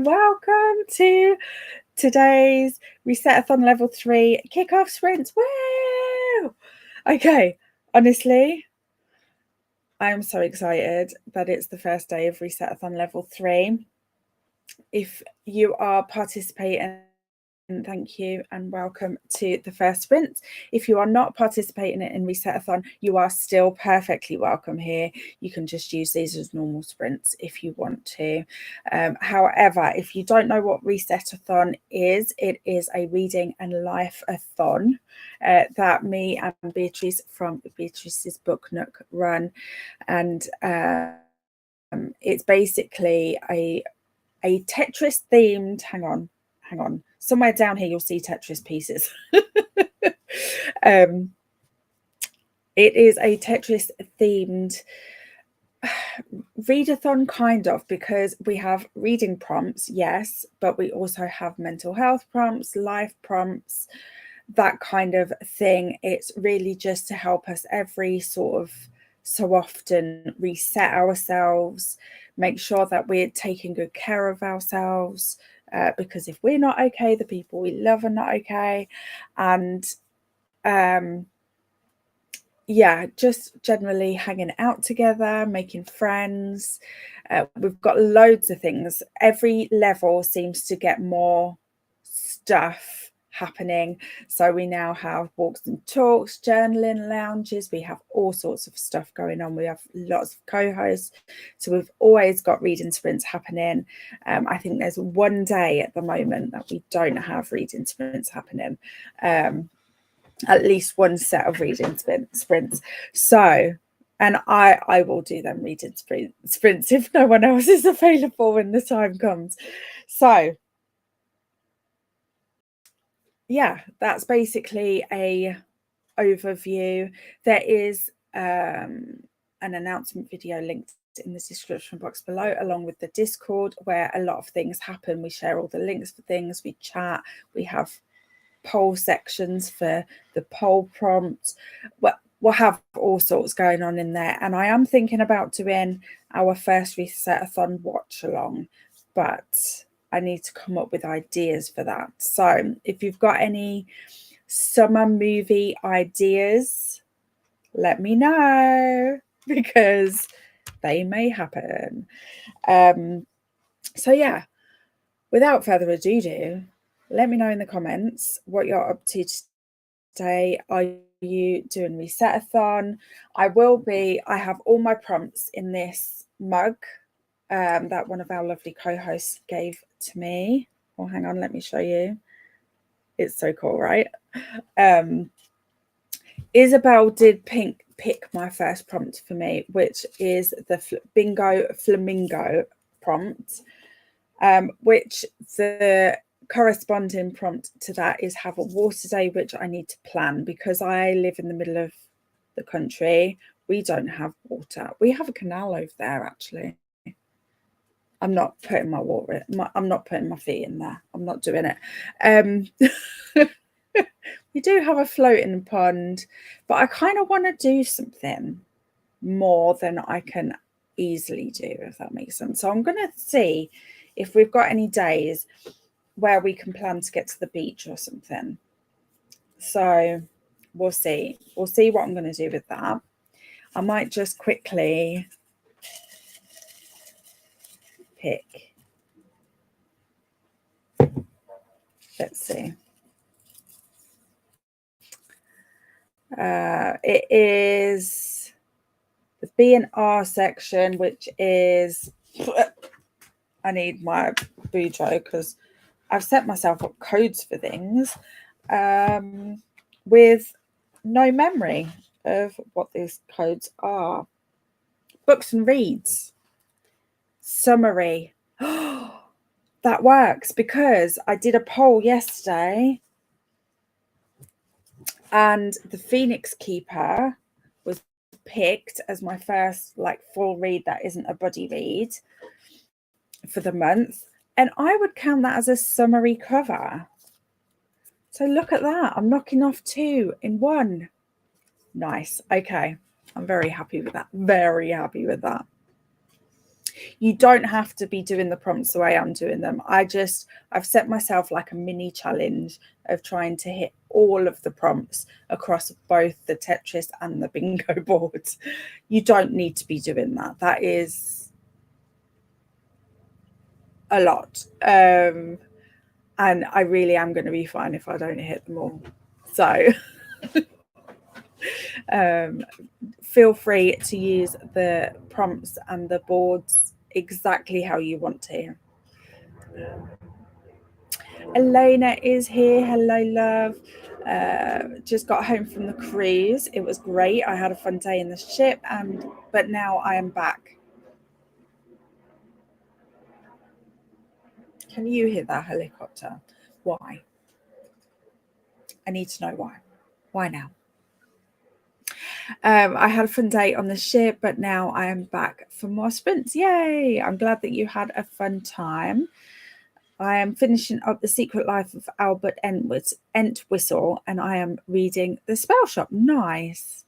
and welcome to today's Reset-athon level 3 kickoff sprints. Woo! Okay, honestly, I am so excited that it's the first day of Reset-athon level 3. If you are participating, thank you and welcome to the first sprint. If you are not participating in Reset-athon, you are still perfectly welcome here. You can just use these as normal sprints if you want to. However, if you don't know what Reset-athon is, it is a reading and life-athon that me and Beatriz from Beatriz's Book Nook run, and it's basically a Tetris themed, hang on, somewhere down here you'll see Tetris pieces. It is a Tetris themed readathon, kind of, because we have reading prompts, yes, but we also have mental health prompts, life prompts, that kind of thing. It's really just to help us every sort of so often reset ourselves, make sure that we're taking good care of ourselves, because if we're not okay, the people we love are not okay. And yeah, just generally hanging out together, making friends. We've got loads of things. Every level seems to get more stuff happening. So we now have walks and talks, journaling lounges. We have all sorts of stuff going on. We have lots of co-hosts. So we've always got reading sprints happening. I think there's one day at the moment that we don't have reading sprints happening. At least one set of reading sprints. So, and I will do them reading sprints if no one else is available when the time comes. So yeah, that's basically a overview. There is an announcement video linked in the description box below, along with the Discord, where a lot of things happen. We share all the links for things, we chat, we have poll sections for the poll prompts. We'll have all sorts going on in there. And I am thinking about doing our first Reset-athon watch along, but I need to come up with ideas for that. So if you've got any summer movie ideas, let me know, because they may happen. So yeah, without further ado, let me know in the comments what you're up to today. Are you doing Reset-athon? I have all my prompts in this mug that one of our lovely co-hosts gave to me. Oh, hang on, let me show you. It's so cool, right? Isabel did pick my first prompt for me, which is the bingo flamingo prompt, which the corresponding prompt to that is have a water day, which I need to plan because I live in the middle of the country. We don't have water. We have a canal over there, actually. I'm not putting my water in. I'm not putting my feet in there. I'm not doing it. We do have a floating pond, but I kind of want to do something more than I can easily do, if that makes sense. So I'm going to see if we've got any days where we can plan to get to the beach or something. So we'll see. We'll see what I'm going to do with that. I might just quickly pick. Let's see. It is the B and R section, which is, I need my bujo because I've set myself up codes for things with no memory of what these codes are. Books and reads. Summary. That works because I did a poll yesterday and the Phoenix Keeper was picked as my first full read that isn't a buddy read for the month, and I would count that as a summary cover. So look at that, I'm knocking off 2 in 1. Nice. Okay, I'm very happy with that. Very happy with that. You don't have to be doing the prompts the way I'm doing them. I've set myself like a mini challenge of trying to hit all of the prompts across both the Tetris and the bingo boards. You don't need to be doing that. That is a lot. And I really am going to be fine if I don't hit them all. So feel free to use the prompts and the boards exactly how you want to. Elena is here. Hello, love. Just got home from the cruise. It was great. I had a fun day in the ship, but now I am back. Can you hear that helicopter? Why? I need to know why. Why now? I had a fun day on the ship, but now I am back for more sprints. Yay! I'm glad that you had a fun time. I am finishing up The Secret Life of Albert Entwistle, and I am reading The Spell Shop. Nice.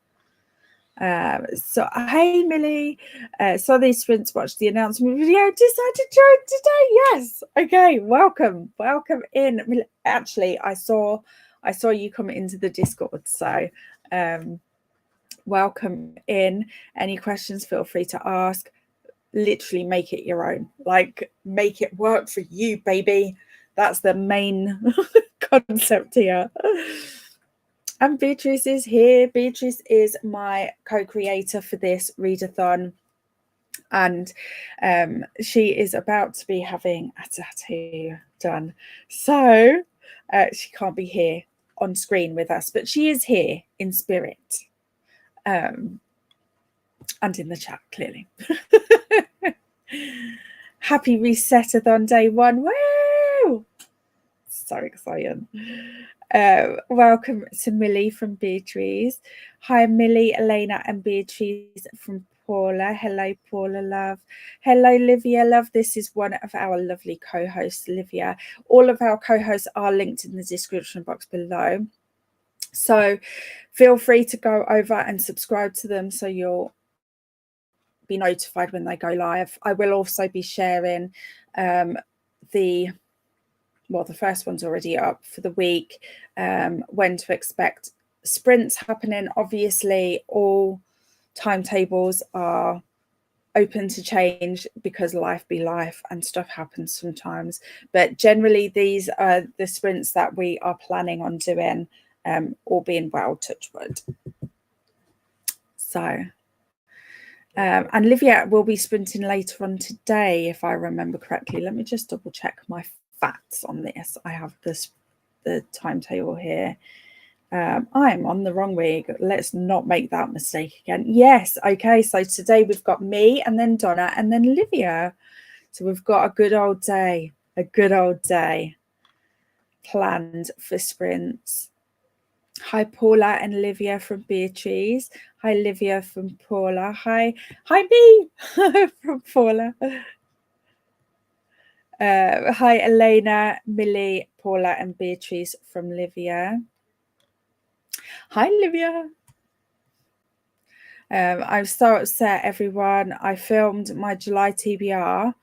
So, hey, Millie. Saw these sprints, watched the announcement video, decided to join today. Yes. Okay. Welcome in. Actually, I saw you come into the Discord. So, welcome in. Any questions, feel free to ask. Literally make it your own, like make it work for you, baby. That's the main concept here. And Beatriz is here. Beatriz is my co-creator for this readathon, and she is about to be having a tattoo done, so she can't be here on screen with us, but she is here in spirit and in the chat, clearly. Happy Reset-athon day 1. Woo! So exciting. Welcome to Millie from Beatriz. Hi, Millie, Elena, and Beatriz from Paula. Hello, Paula, love. Hello, Livia, love. This is one of our lovely co-hosts, Livia. All of our co-hosts are linked in the description box below. So feel free to go over and subscribe to them so you'll be notified when they go live. I will also be sharing the first one's already up for the week, when to expect sprints happening. Obviously, all timetables are open to change because life be life and stuff happens sometimes. But generally, these are the sprints that we are planning on doing, all being well, touch wood. So... and Livia will be sprinting later on today, if I remember correctly. Let me just double check my facts on this. I have the timetable here. I'm on the wrong week. Let's not make that mistake again. Yes, okay. So today we've got me and then Donna and then Livia. So we've got a good old day planned for sprints. Hi, Paula and Livia from Beatriz. Hi, Livia from Paula. Hi, B from Paula. Hi, Elena, Millie, Paula, and Beatriz from Livia. Hi, Livia. I'm so upset, everyone. I filmed my July TBR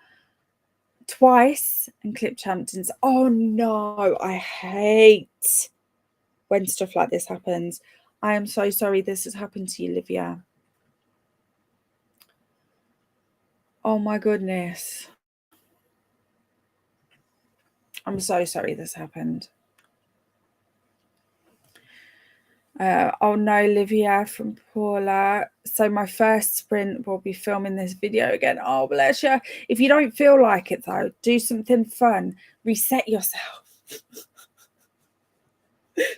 twice and clipped Hamptons. Oh no, I hate when stuff like this happens. I am so sorry this has happened to you, Livia. Oh my goodness. I'm so sorry this happened. Oh no, Livia from Paula. So my first sprint will be filming this video again. Oh, bless you. If you don't feel like it though, do something fun. Reset yourself.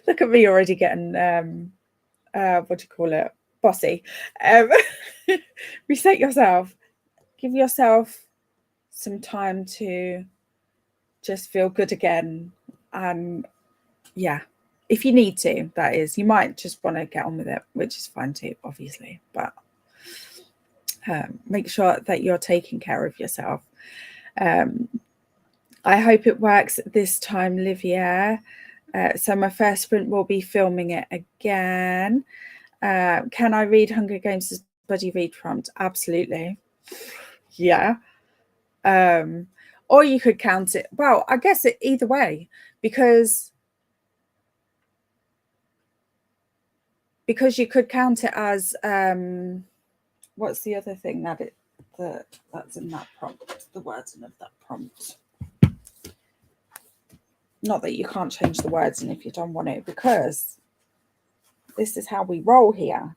Look at me already getting what do you call it? Bossy. Reset yourself. Give yourself some time to just feel good again. And yeah, if you need to, that is. You might just want to get on with it, which is fine too, obviously. But make sure that you're taking care of yourself. I hope it works this time, Livia. So my first sprint will be filming it again. Can I read Hunger Games' buddy read prompt? Absolutely. Yeah. Or you could count it, well, I guess either way, because you could count it as what's the other thing that's in that prompt, the words in of that prompt. Not that you can't change the words in if you don't want to, because this is how we roll here.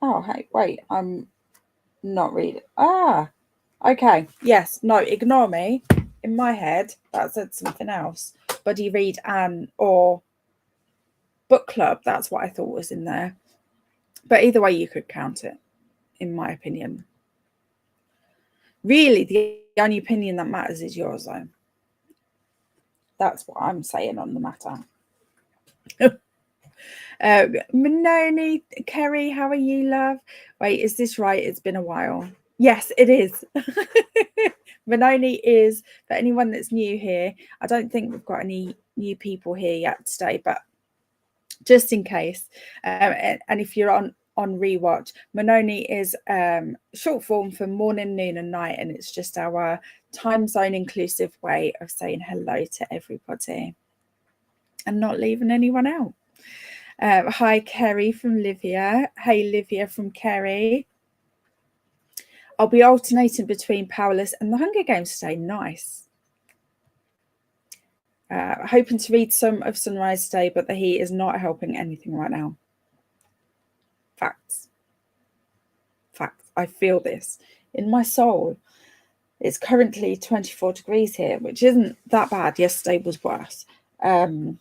Oh, hey, wait, I'm not reading. Okay, yes, no, ignore me. In my head, that said something else. Buddy read or book club, that's what I thought was in there. But either way, you could count it, in my opinion. Really, the only opinion that matters is yours, though. That's what I'm saying on the matter. Manoni, Kerry, how are you, love? Wait, is this right? It's been a while. Yes, it is. Manoni is, for anyone that's new here, I don't think we've got any new people here yet today, but just in case, and if you're on rewatch, Manoni is short form for morning, noon and night, and it's just our time zone inclusive way of saying hello to everybody and not leaving anyone out. Hi, Kerry from Livia. Hey, Livia from Kerry. I'll be alternating between Powerless and the Hunger Games today. Nice. Hoping to read some of Sunrise today, but the heat is not helping anything right now. Facts. I feel this in my soul. It's currently 24 degrees here, which isn't that bad. Yesterday was worse. And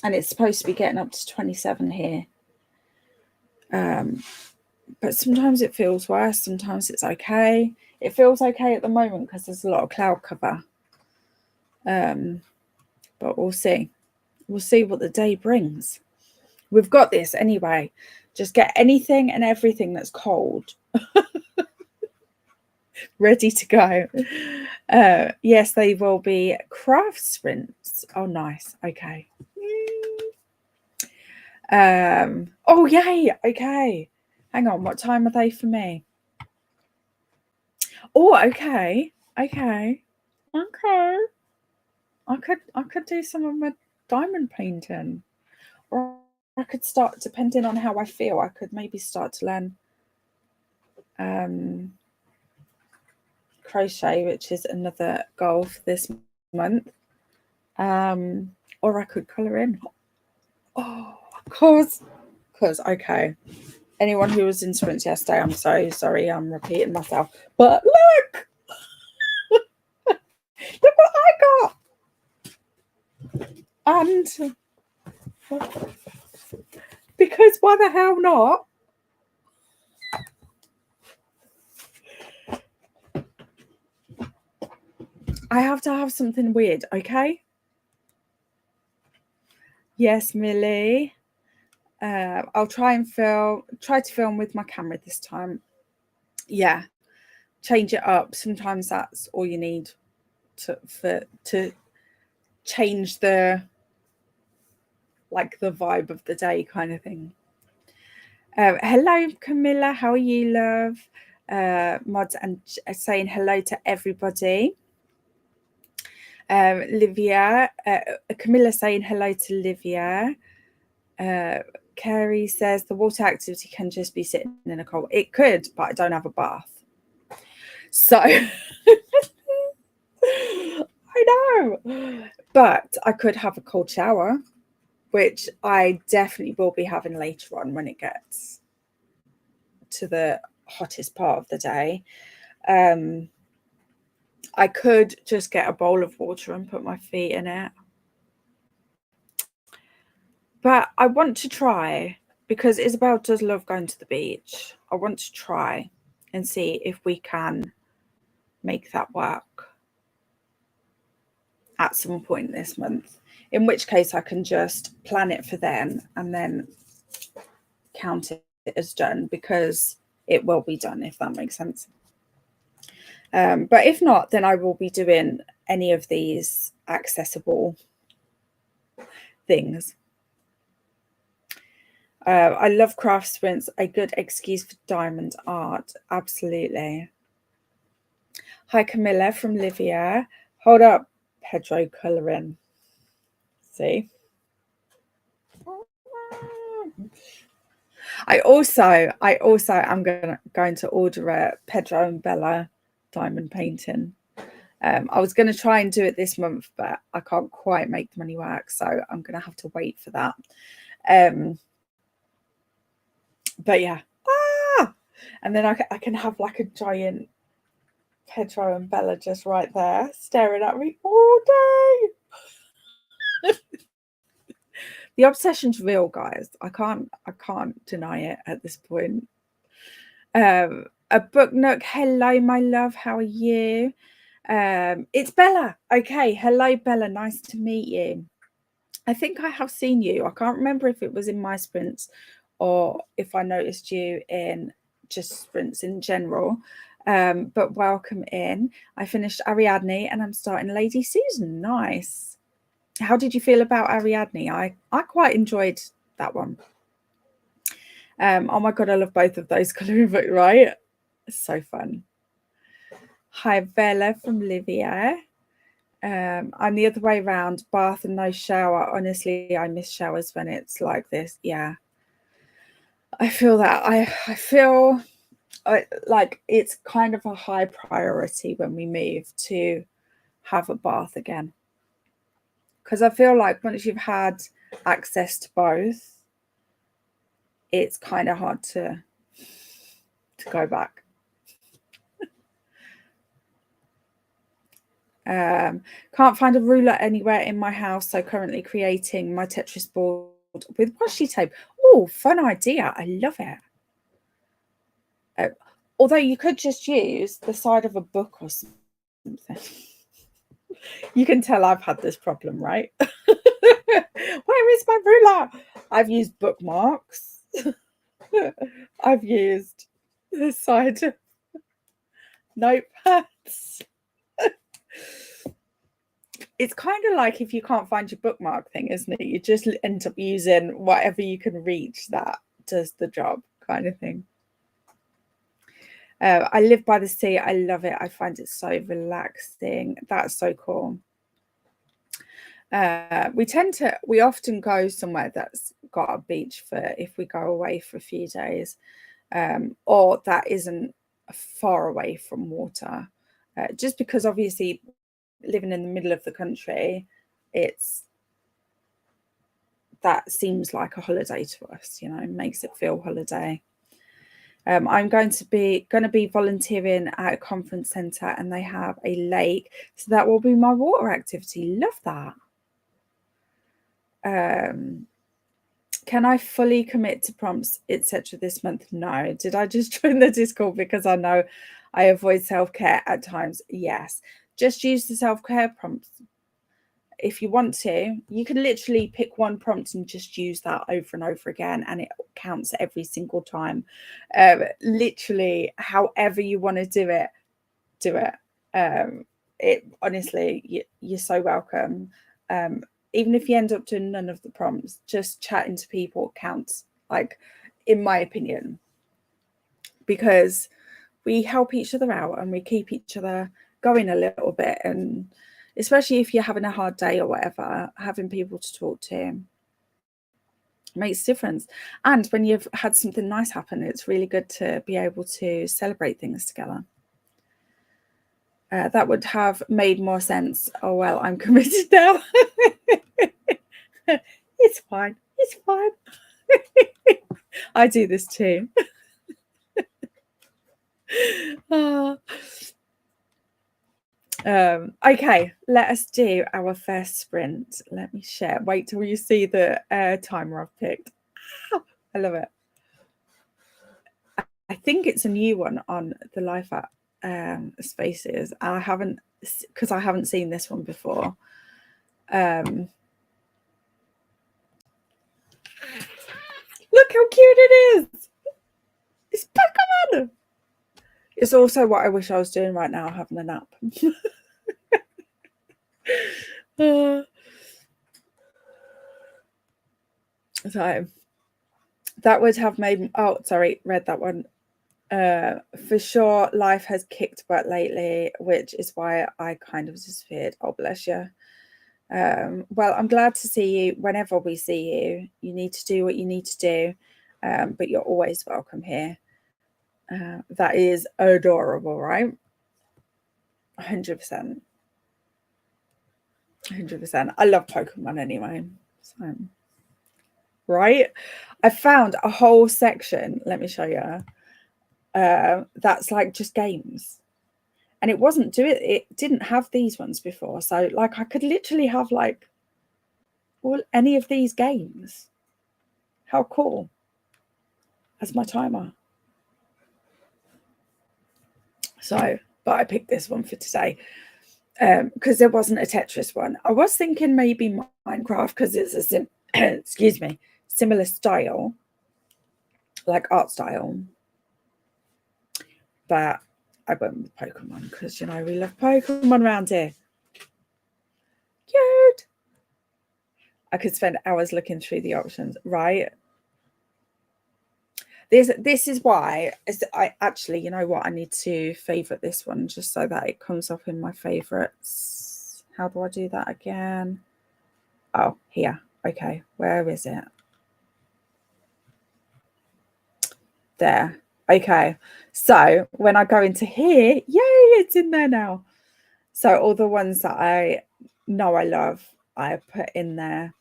it's supposed to be getting up to 27 here. But sometimes it feels worse. Sometimes it's okay. It feels okay at the moment because there's a lot of cloud cover. But we'll see. We'll see what the day brings. We've got this anyway. Just get anything and everything that's cold ready to go. Yes, they will be craft sprints. Oh, nice. Okay. Oh, yay. Okay. Hang on. What time are they for me? Oh, okay. Okay. I could do some of my diamond painting, or I could start, depending on how I feel, I could maybe start to learn crochet, which is another goal for this month. Or I could colour in. Oh, cause okay. Anyone who was in sprints yesterday, I'm so sorry, I'm repeating myself. But look! Look what I got! And because why the hell not? I have to have something weird, okay? Yes, Millie. I'll try to film with my camera this time. Yeah, change it up. Sometimes that's all you need to change the vibe of the day kind of thing. Hello, Camilla. How are you, love? Mods and saying hello to everybody. Livia, Camilla saying hello to Livia. Carrie says the water activity can just be sitting in a cold. It could, but I don't have a bath. So I know, but I could have a cold shower, which I definitely will be having later on when it gets to the hottest part of the day. I could just get a bowl of water and put my feet in it. But I want to try, because Isabel does love going to the beach. I want to try and see if we can make that work at some point this month, in which case I can just plan it for then and then count it as done, because it will be done, if that makes sense. But if not, then I will be doing any of these accessible things. I love craft sprints, a good excuse for diamond art. Absolutely. Hi, Camilla from Livia. Hold up, Pedro colouring. See? I also am going to order a Pedro and Bella diamond painting. I was going to try and do it this month, but I can't quite make the money work, so I'm going to have to wait for that. But yeah, and then I can have like a giant Pedro and Bella just right there staring at me all day. The obsession's real, guys. I can't deny it at this point. A book nook. Hello, my love. How are you? It's Bella. Okay. Hello, Bella. Nice to meet you. I think I have seen you. I can't remember if it was in my sprints or if I noticed you in just sprints in general. But welcome in. I finished Ariadne and I'm starting Lady Susan. Nice. How did you feel about Ariadne? I quite enjoyed that one. Oh my God, I love both of those colouring books, right? It's so fun. Hi, Bella from Livia. I'm the other way around, bath and no shower. Honestly, I miss showers when it's like this. Yeah, I feel that. I feel like it's kind of a high priority when we move to have a bath again. Because I feel like once you've had access to both, it's kind of hard to go back. Can't find a ruler anywhere in my house, so currently creating my Tetris board with washi tape. Oh, fun idea. I love it. Although you could just use the side of a book or something. You can tell I've had this problem, right? Where is my ruler? I've used bookmarks. I've used the side of notepads. It's kind of like if you can't find your bookmark thing, isn't it? You just end up using whatever you can reach that does the job, kind of thing. I live by the sea. I love it. I find it so relaxing. That's so cool. We often go somewhere that's got a beach for if we go away for a few days, or that isn't far away from water. Just because obviously living in the middle of the country, that seems like a holiday to us, you know, makes it feel holiday. I'm going to be volunteering at a conference centre and they have a lake, so that will be my water activity. Love that. Can I fully commit to prompts, etc. this month? No. Did I just join the Discord because I know I avoid self-care at times? Yes. Just use the self-care prompts. If you want to, you can literally pick one prompt and just use that over and over again, and it counts every single time. Literally, however you want to do it, do it. It honestly, you're so welcome. Even if you end up doing none of the prompts, just chatting to people counts, like, in my opinion, because we help each other out and we keep each other going a little bit. And especially if you're having a hard day or whatever, having people to talk to makes a difference. And when you've had something nice happen, it's really good to be able to celebrate things together. That would have made more sense. Oh, well, I'm committed now. It's fine. It's fine. I do this too. Okay, let us do our first sprint. Let me share. Wait till you see the timer I've picked. I love it. I think it's a new one on the Life at Spaces. I haven't seen this one before. Look how cute it is. It's Pokemon. It's also what I wish I was doing right now, having a nap. So that would have made, oh, sorry, read that one. For sure, life has kicked butt lately, which is why I kind of disappeared. Oh, bless you. Well, I'm glad to see you whenever we see you. You need to do what you need to do, but you're always welcome here. That is adorable, right? 100%. 100%. I love Pokemon anyway. So, right? I found a whole section. Let me show you. That's like just games. And it didn't have these ones before. So like I could literally have like any of these games. How cool. As my timer. So, but I picked this one for today. Because there wasn't a Tetris one. I was thinking maybe Minecraft because it's a excuse me, similar style, like art style. But I went with Pokemon because we love Pokemon around here. Cute. I could spend hours looking through the options, right? This is why I actually, you know what, I need to favorite this one just so that it comes up in my favorites. How do I do that again? Oh, here. Okay, where is it? There. Okay, so when I go into here, yay, it's in there now. So all the ones that I know I love, I put in there,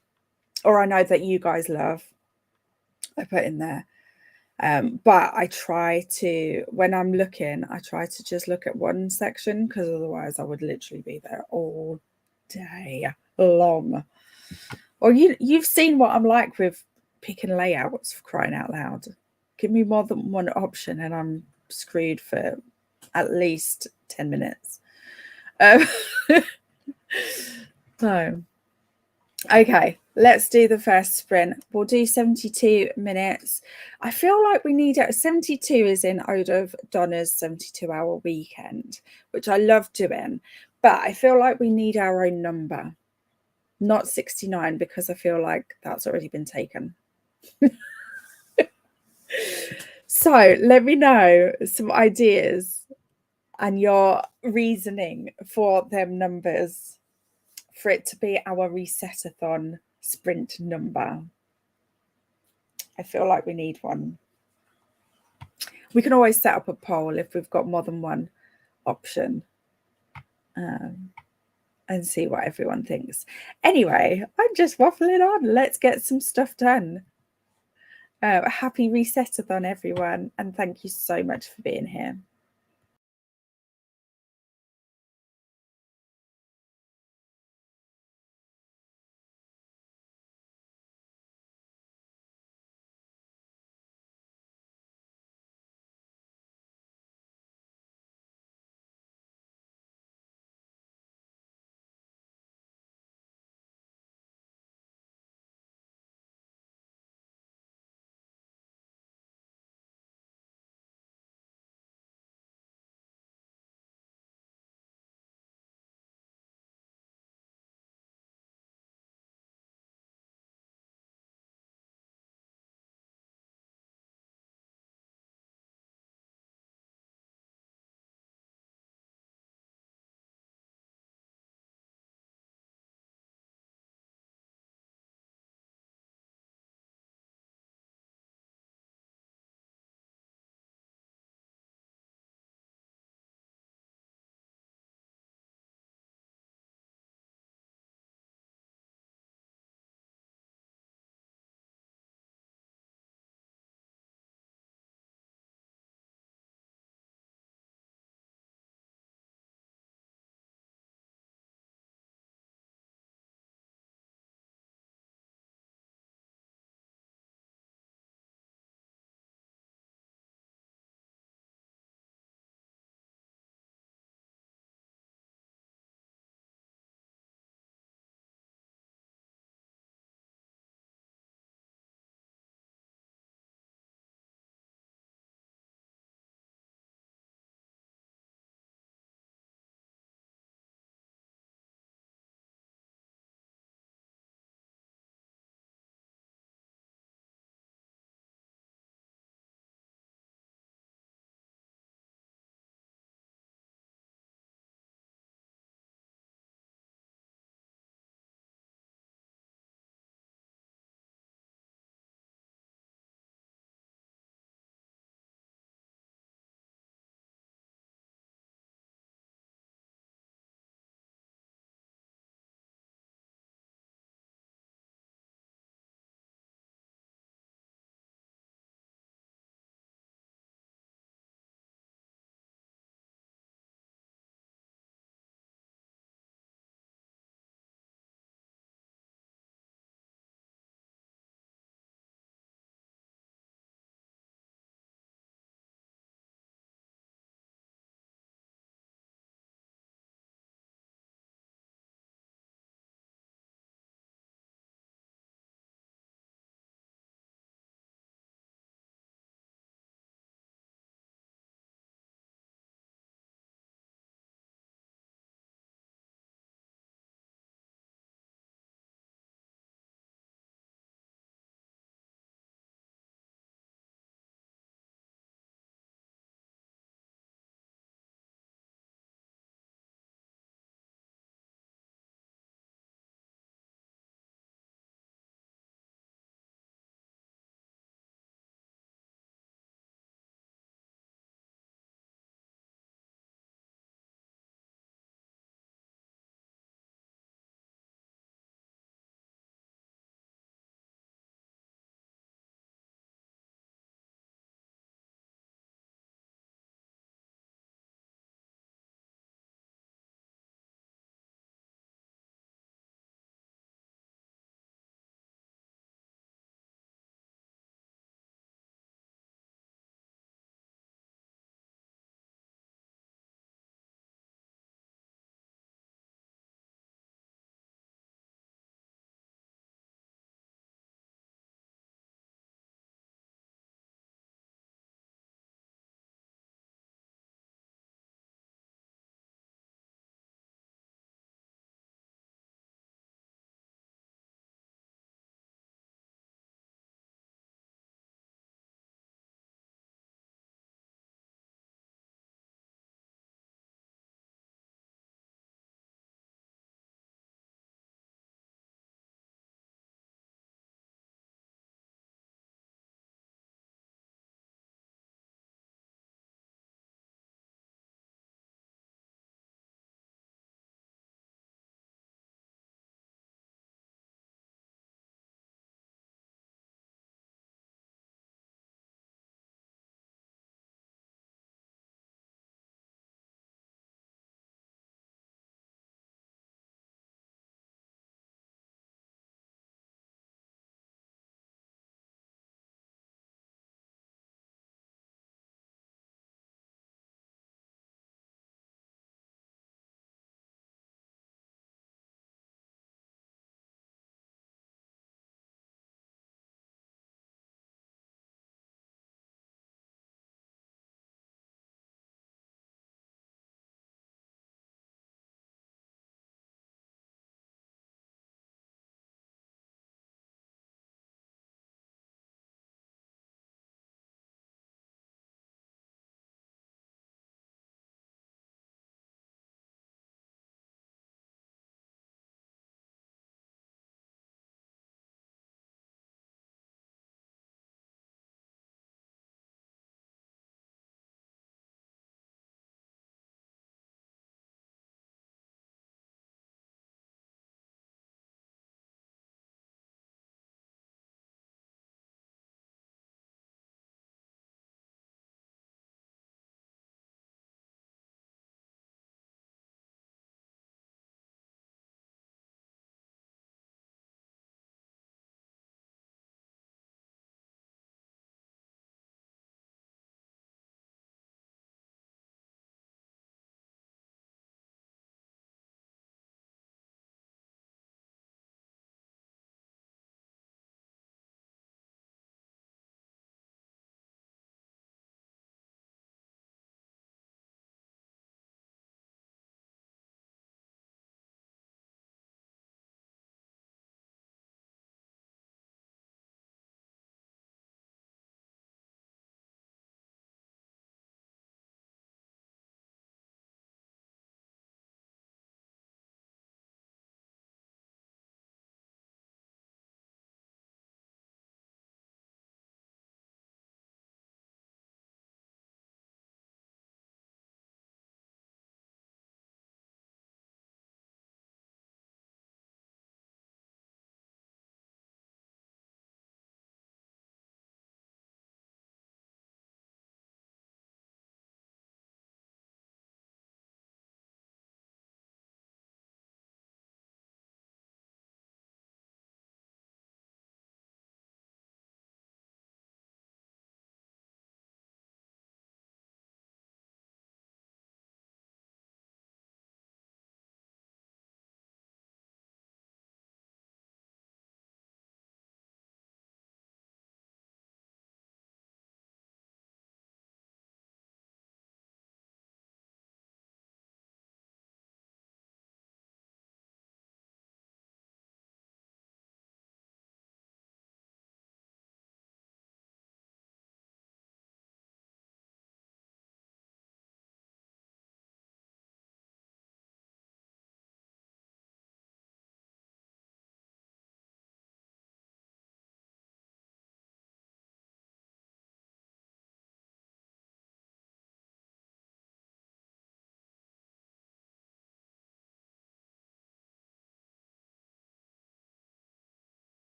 or I know that you guys love, I put in there. But I try to, when I'm looking, I try to just look at one section because otherwise I would literally be there all day long. Or you've seen what I'm like with picking layouts, for crying out loud. Give me more than one option and I'm screwed for at least 10 minutes. So, okay, let's do the first sprint. We'll do 72 minutes. I feel like we need it. 72 is in ode of Donna's 72-hour weekend, which I love doing. But I feel like we need our own number, not 69, because I feel like that's already been taken. So let me know some ideas and your reasoning for them numbers for it to be our Reset-athon sprint number. I feel like we need one. We can always set up a poll if we've got more than one option and see what everyone thinks. Anyway, I'm just waffling on. Let's get some stuff done. Happy Reset-athon, everyone. And thank you so much for being here.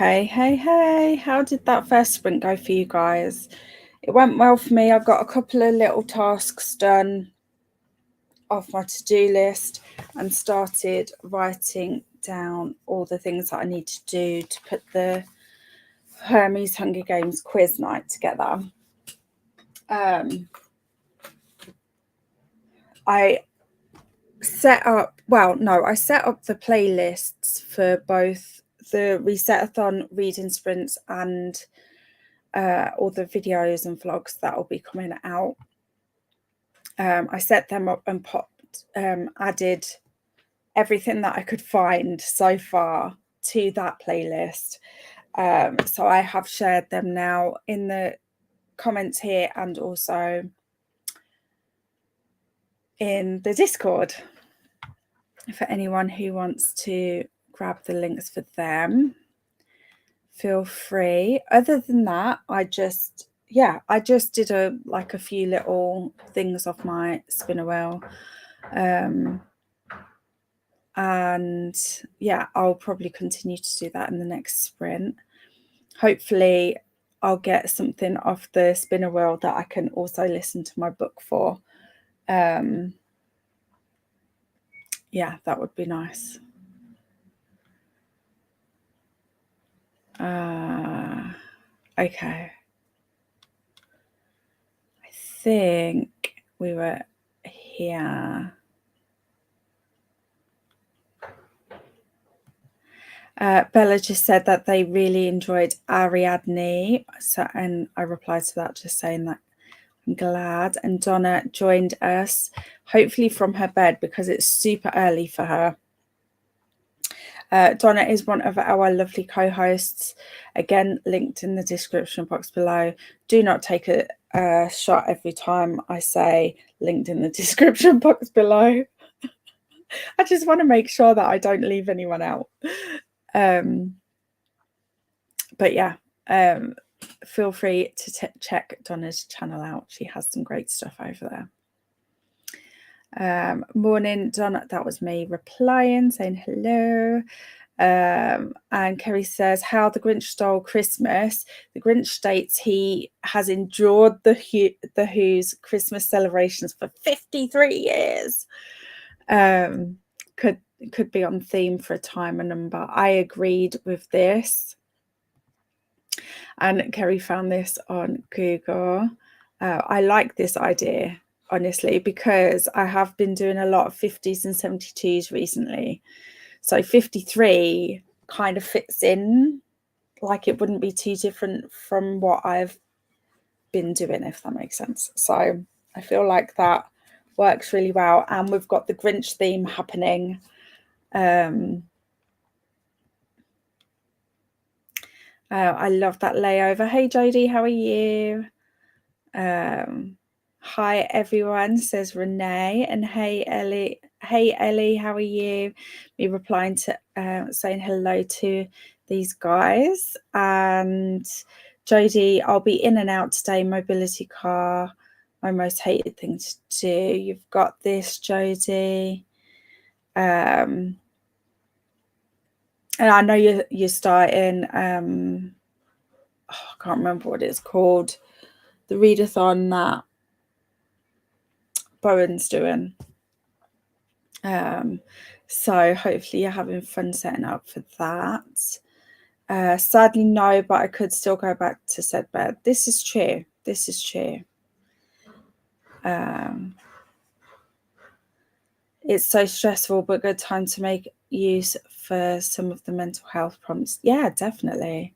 Hey, how did that first sprint go for you guys? It went well for me. I've got a couple of little tasks done off my to-do list and started writing down all the things that I need to do to put the Hermes Hunger Games quiz night together. I set up the playlists for both the Reset-athon reading sprints and all the videos and vlogs that will be coming out. I set them up and added everything that I could find so far to that playlist. So I have shared them now in the comments here and also in the Discord for anyone who wants to grab the links for them. Feel free. Other than that, I just did a few little things off my spinner wheel. And yeah, I'll probably continue to do that in the next sprint. Hopefully I'll get something off the spinner wheel that I can also listen to my book for. Yeah, that would be nice. Okay. I think we were here. Bella just said that they really enjoyed Ariadne. So, and I replied to that just saying that I'm glad. And Donna joined us, hopefully from her bed because it's super early for her. Donna is one of our lovely co-hosts, again linked in the description box below. Do not take a shot every time I say linked in the description box below. I just want to make sure that I don't leave anyone out. But yeah, feel free to check Donna's channel out. She has some great stuff over there. Morning, Donna. That was me replying, saying hello. And Kerry says, how the Grinch stole Christmas. The Grinch states he has endured the Who's Christmas celebrations for 53 years. Could be on theme for a time and number. I agreed with this. And Kerry found this on Google. I like this idea, honestly, because I have been doing a lot of 50s and 72s recently. So 53 kind of fits in, like it wouldn't be too different from what I've been doing, if that makes sense. So I feel like that works really well. And we've got the Grinch theme happening. I love that layover. Hey Jodie, how are you? Hi everyone, says Renee. And hey Ellie, how are you? Me replying to saying hello to these guys. And Jodie, I'll be in and out today. Mobility car, my most hated thing to do. You've got this, Jodie. And I know you're starting I can't remember what it's called, the readathon that Bowen's doing. So hopefully you're having fun setting up for that. Sadly no, but I could still go back to said bed. This is true. It's so stressful, but good time to make use for some of the mental health prompts. Yeah, definitely.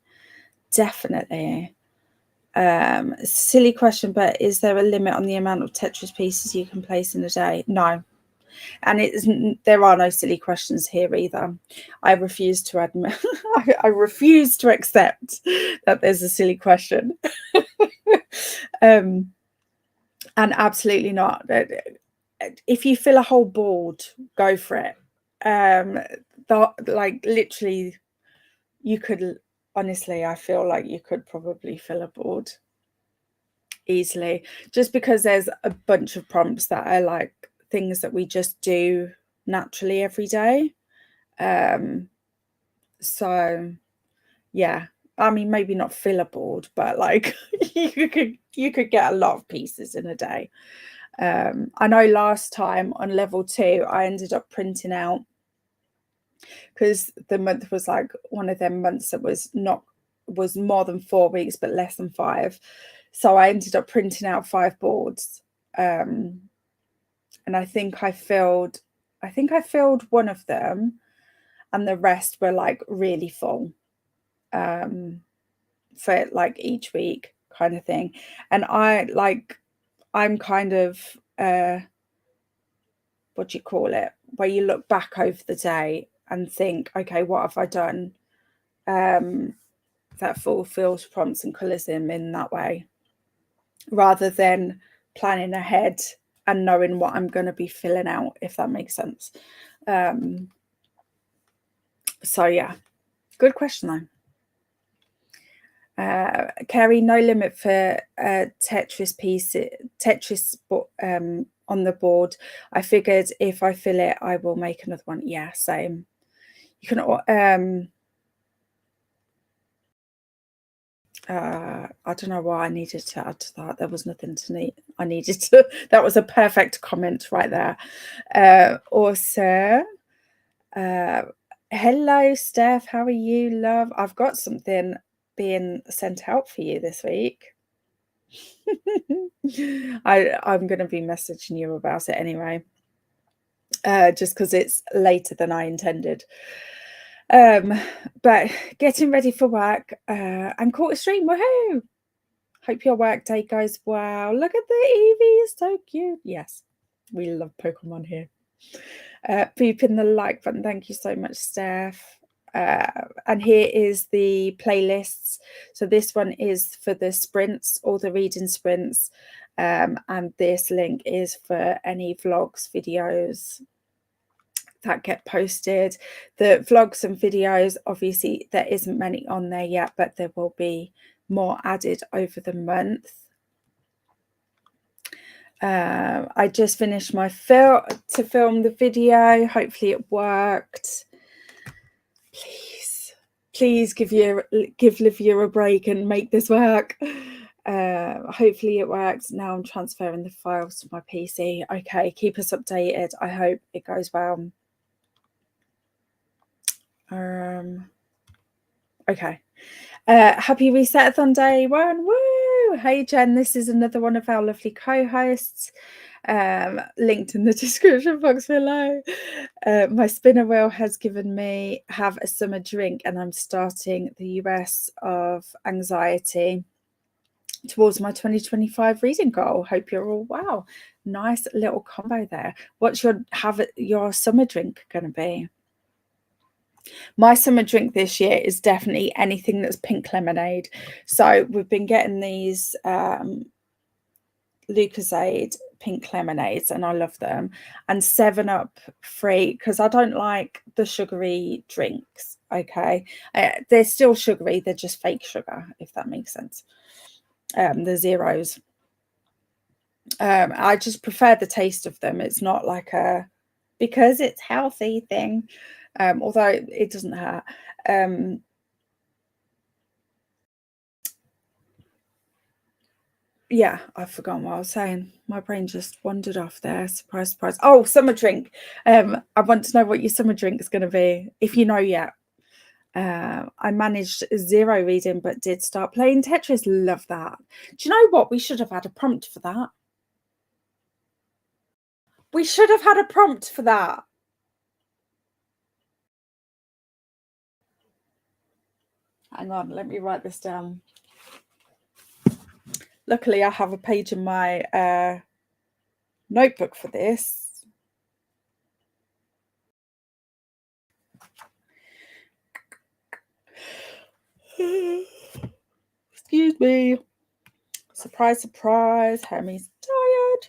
Silly question, but is there a limit on the amount of Tetris pieces you can place in a day? No. And there are no silly questions here either. I refuse to admit, I refuse to accept that there's a silly question. And absolutely not. If you fill a whole board, go for it. Like literally, you could, honestly, I feel like you could probably fill a board easily, just because there's a bunch of prompts that are like things that we just do naturally every day. So yeah, I mean, maybe not fill a board, but like you could get a lot of pieces in a day. I know last time on level 2, I ended up printing out, because the month was like one of them months that was more than 4 weeks, but less than 5. So I ended up printing out 5 boards. And I think I filled one of them, and the rest were like really full. For like each week kind of thing. And I'm kind of what do you call it, where you look back over the day and think, okay, what have I done that fulfills prompts and colours him in that way, rather than planning ahead and knowing what I'm going to be filling out, if that makes sense. So yeah, good question though. Kerry, no limit for Tetris on the board. I figured if I fill it, I will make another one. Yeah, same. You can I don't know why I needed to add to that. There was nothing I needed to. That was a perfect comment right there. Also, hello, Steph. How are you, love? I've got something being sent out for you this week. I'm going to be messaging you about it anyway, just because it's later than I intended. But getting ready for work and caught a stream. Woohoo! Hope your work day goes well. Look at the Eevee, so cute. Yes, we love Pokemon here. Booping the like button. Thank you so much, Steph. And here is the playlists. So this one is for the sprints, all the reading sprints, and this link is for any vlogs, videos that get posted. The vlogs and videos, obviously there isn't many on there yet, but there will be more added over the month. I just finished my film the video. Hopefully it worked. Please give Livia a break and make this work. Hopefully it works. Now I'm transferring the files to my PC. Okay, keep us updated. I hope it goes well. Okay. Happy Reset-athon day 1. Woo! Hey Jen, this is another one of our lovely co-hosts. Linked in the description box below. My spinner wheel has given me have a summer drink, and I'm starting the US of anxiety towards my 2025 reading goal. Hope you're all well. Nice little combo there. What's your summer drink going to be? My summer drink this year is definitely anything that's pink lemonade. So we've been getting these Lucozade pink lemonades, and I love them. And 7-Up free, because I don't like the sugary drinks. Okay, they're still sugary, they're just fake sugar, if that makes sense. The zeros. I just prefer the taste of them. It's not like a because it's healthy thing. Although it doesn't hurt. Yeah, I've forgotten what I was saying. My brain just wandered off there. Surprise, surprise. Oh, summer drink. I want to know what your summer drink is going to be, if you know yet. I managed 0 reading, but did start playing Tetris. Love that. Do you know what? We should have had a prompt for that. We should have had a prompt for that. Hang on, let me write this down. Luckily, I have a page in my notebook for this. Excuse me. Surprise, surprise. Hermie's tired.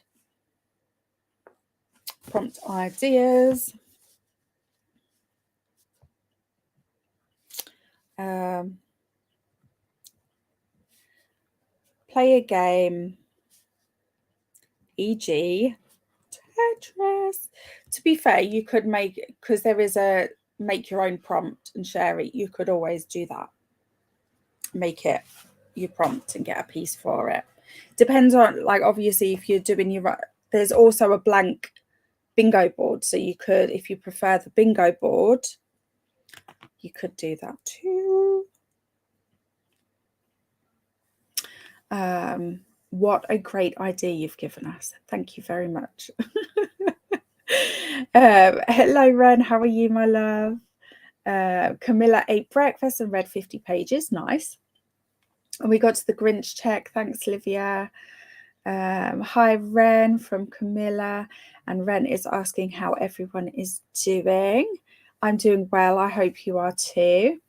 Prompt ideas. Play a game, e.g. Tetris. To be fair, you could make, because there is a make your own prompt and share it, you could always do that. make it your prompt and get a piece for it. Depends on, like, obviously if you're doing your, there's also a blank bingo board, so you could, if you prefer the bingo board, you could do that too. What a great idea you've given us. Thank you very much. Hello, Ren. How are you, my love? Camilla ate breakfast and read 50 pages. Nice. And we got to the Grinch check. Thanks, Livia. Hi, Ren from Camilla. And Ren is asking how everyone is doing. I'm doing well. I hope you are too.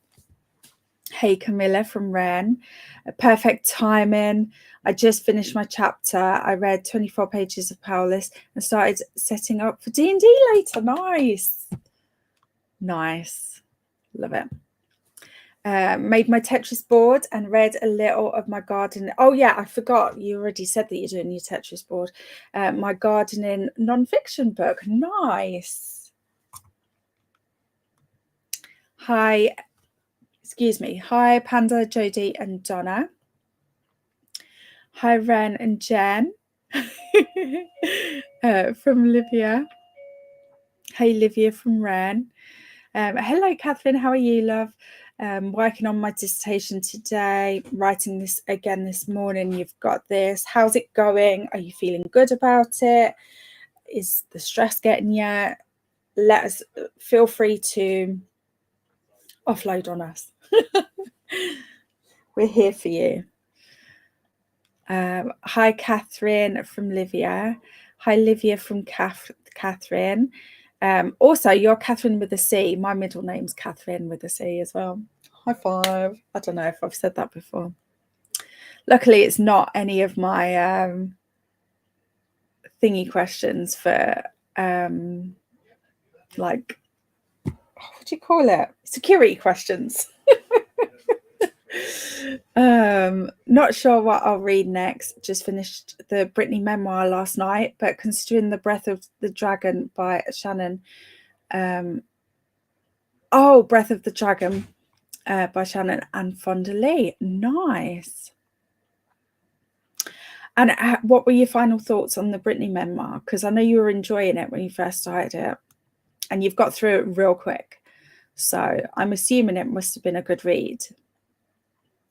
Hey, Camilla from Ren. Perfect timing. I just finished my chapter. I read 24 pages of Powerless and started setting up for D&D later. Nice. Nice. Love it. Made my Tetris board and read a little of my garden. Oh, yeah, I forgot. You already said that you're doing your Tetris board. My gardening non-fiction book. Nice. Hi. Excuse me. Hi, Panda, Jodie, and Donna. Hi, Ren and Jen from Livia. Hey, Livia from Ren. Hello, Catherine. How are you, love? Working on my dissertation today, writing this again this morning. You've got this. How's it going? Are you feeling good about it? Is the stress getting you? Let us, feel free to offload on us. We're here for you. Hi, Catherine from Livia. Hi, Livia from Catherine. Also, you're Catherine with a C. My middle name's Catherine with a C as well. High five. I don't know if I've said that before. Luckily, it's not any of my thingy questions for like, what do you call it? Security questions. Not sure what I'll read next. Just finished the Brittany memoir last night, but considering The Breath of the Dragon by Shannon. Breath of the Dragon by Shannon and Fonda Lee. Nice. And what were your final thoughts on the Brittany memoir? Because I know you were enjoying it when you first started it, and you've got through it real quick. So I'm assuming it must have been a good read,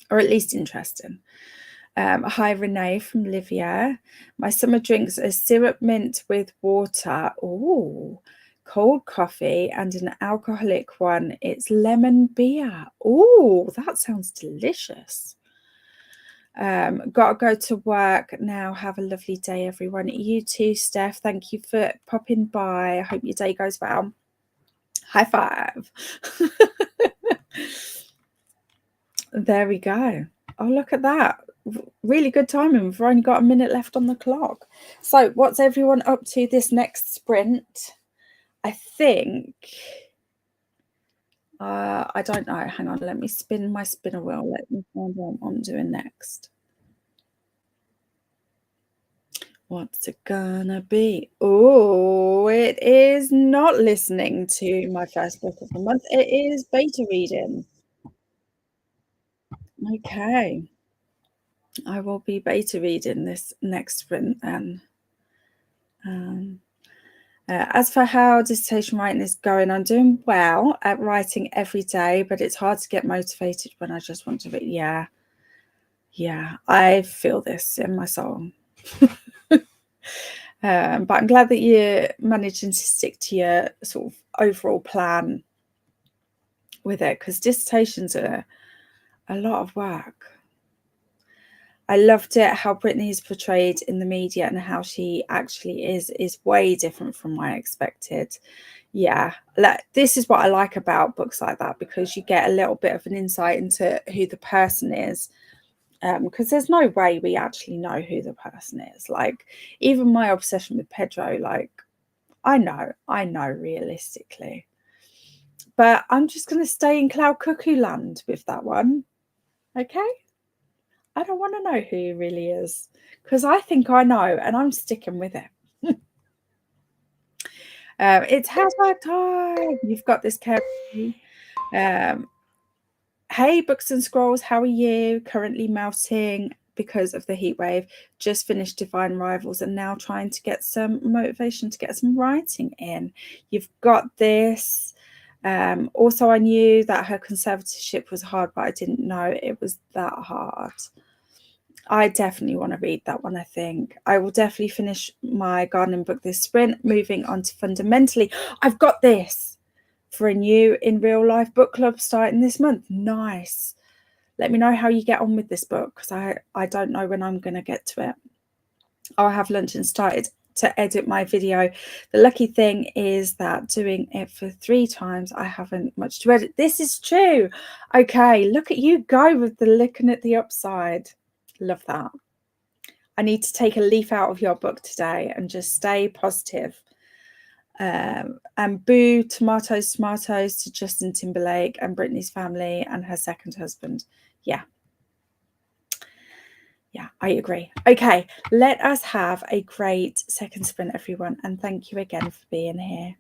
or at least interesting. Hi, Renee from Livia. My summer drinks are syrup mint with water. Oh, cold coffee and an alcoholic one. It's lemon beer. Oh, that sounds delicious. Gotta go to work now. Have a lovely day, everyone. You too, Steph. Thank you for popping by. I hope your day goes well. High five. There we go. Oh, look at that. Really good timing. We've only got a minute left on the clock. So what's everyone up to this next sprint? I think, I don't know. Hang on, let me spin my spinner wheel. Let me find out what I'm doing next. What's it gonna be? Oh, it is not listening to my first book of the month. It is beta reading. Okay. I will be beta reading this next sprint then. As for how dissertation writing is going, I'm doing well at writing every day, but it's hard to get motivated when I just want to read. Yeah, I feel this in my soul. But I'm glad that you're managing to stick to your sort of overall plan with it, because dissertations are a lot of work. I loved it how Brittany is portrayed in the media, and how she actually is way different from what I expected. Yeah, this is what I like about books like that, because you get a little bit of an insight into who the person is, because there's no way we actually know who the person is. Like, even my obsession with Pedro, like, I know realistically, but I'm just going to stay in Cloud Cuckoo Land with that one. Okay, I don't want to know who he really is, because I think I know, and I'm sticking with it. It's hashtag time. You've got this, Kerry. Hey, Books and Scrolls, how are you? Currently melting because of the heat wave. Just finished Divine Rivals and now trying to get some motivation to get some writing in. You've got this. Also, I knew that her conservatorship was hard, but I didn't know it was that hard. I definitely want to read that one, I think. I will definitely finish my gardening book this sprint. Moving on to Fundamentally. I've got this for a new in real life book club starting this month. Nice. Let me know how you get on with this book, because I don't know when I'm going to get to it. I'll have lunch and started to edit my video. The lucky thing is that doing it for 3 times, I haven't much to edit. This is true. Okay, look at you go with the looking at the upside. Love that. I need to take a leaf out of your book today and just stay positive. And boo tomatoes to Justin Timberlake and Britney's family and her second husband. Yeah, I agree. Okay, let us have a great second sprint, everyone, and thank you again for being here.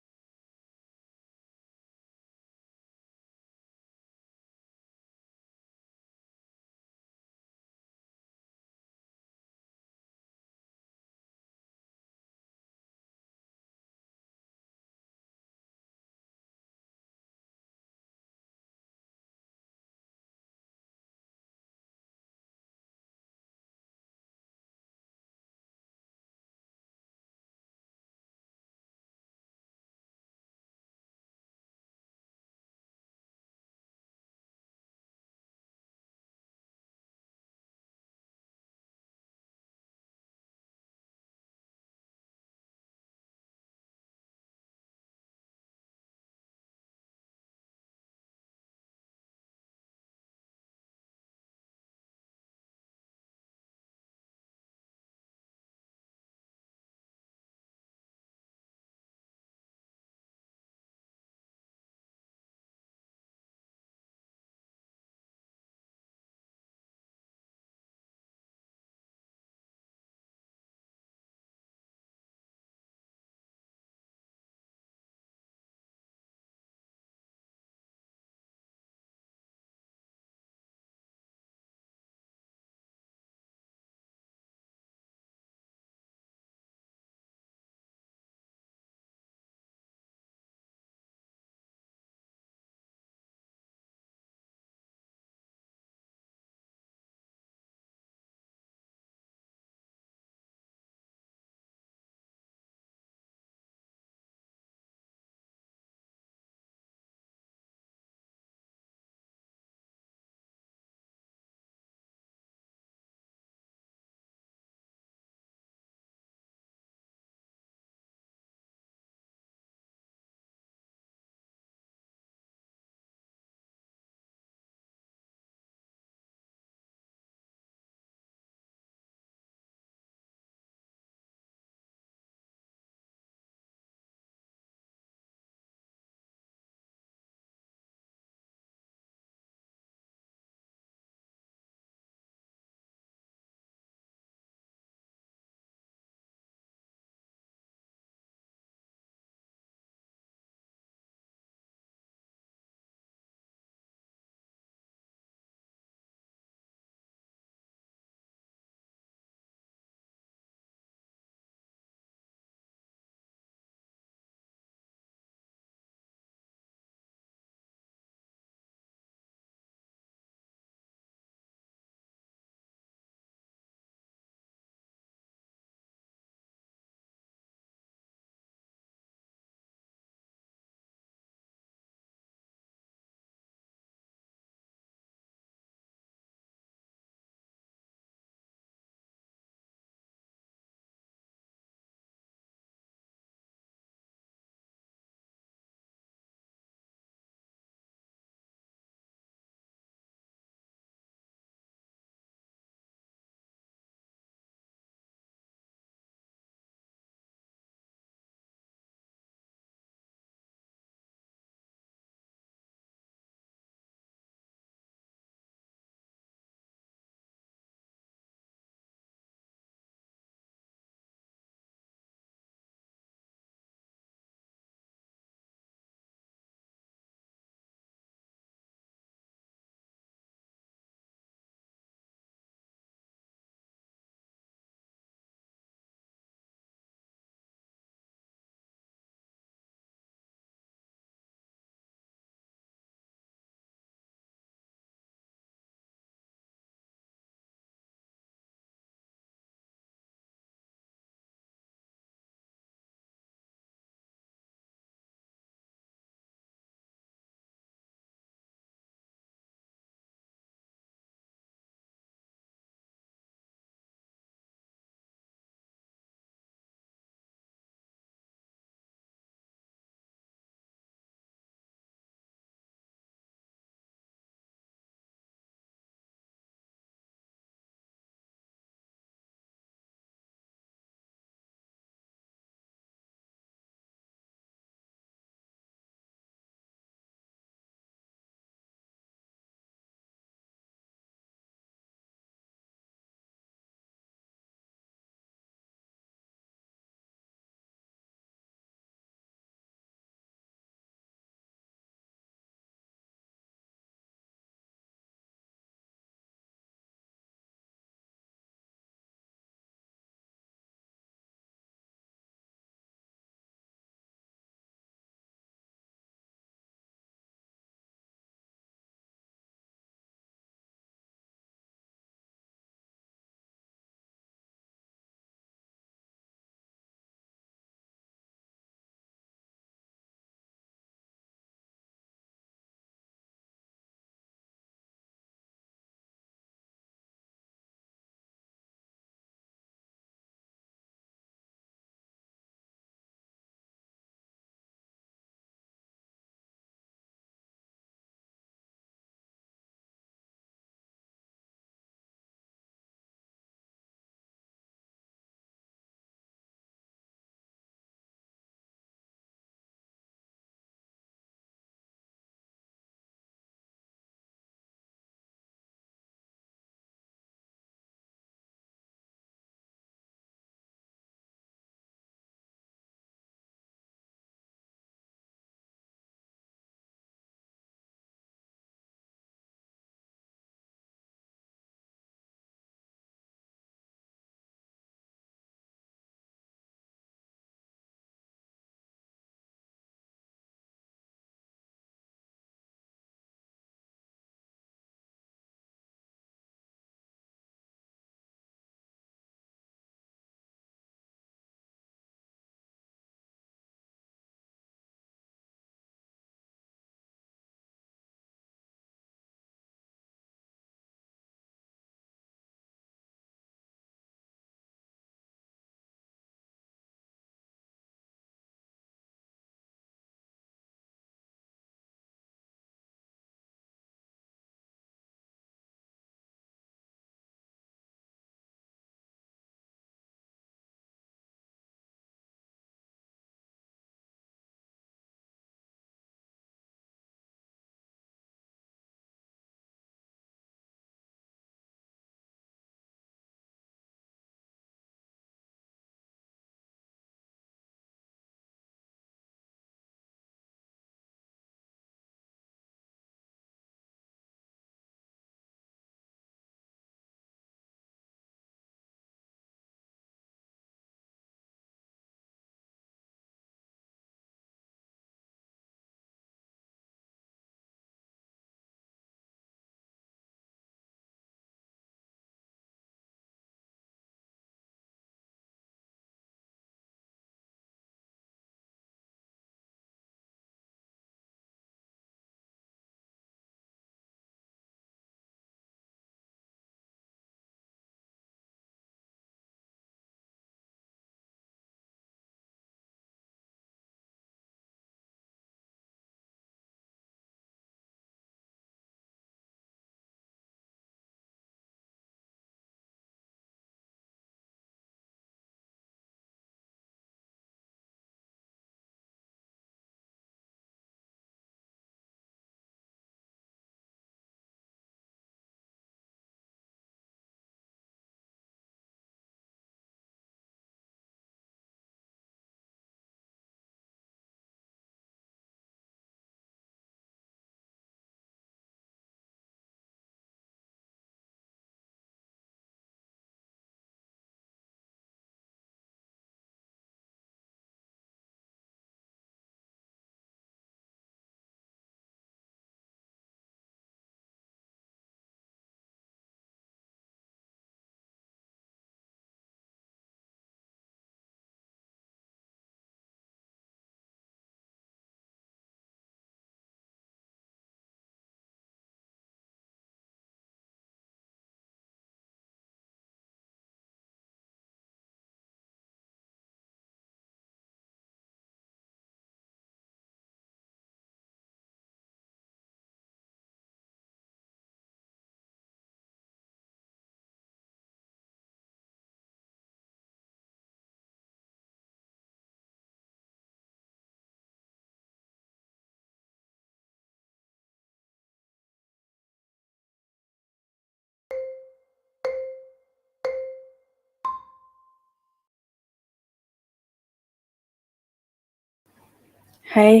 Hey,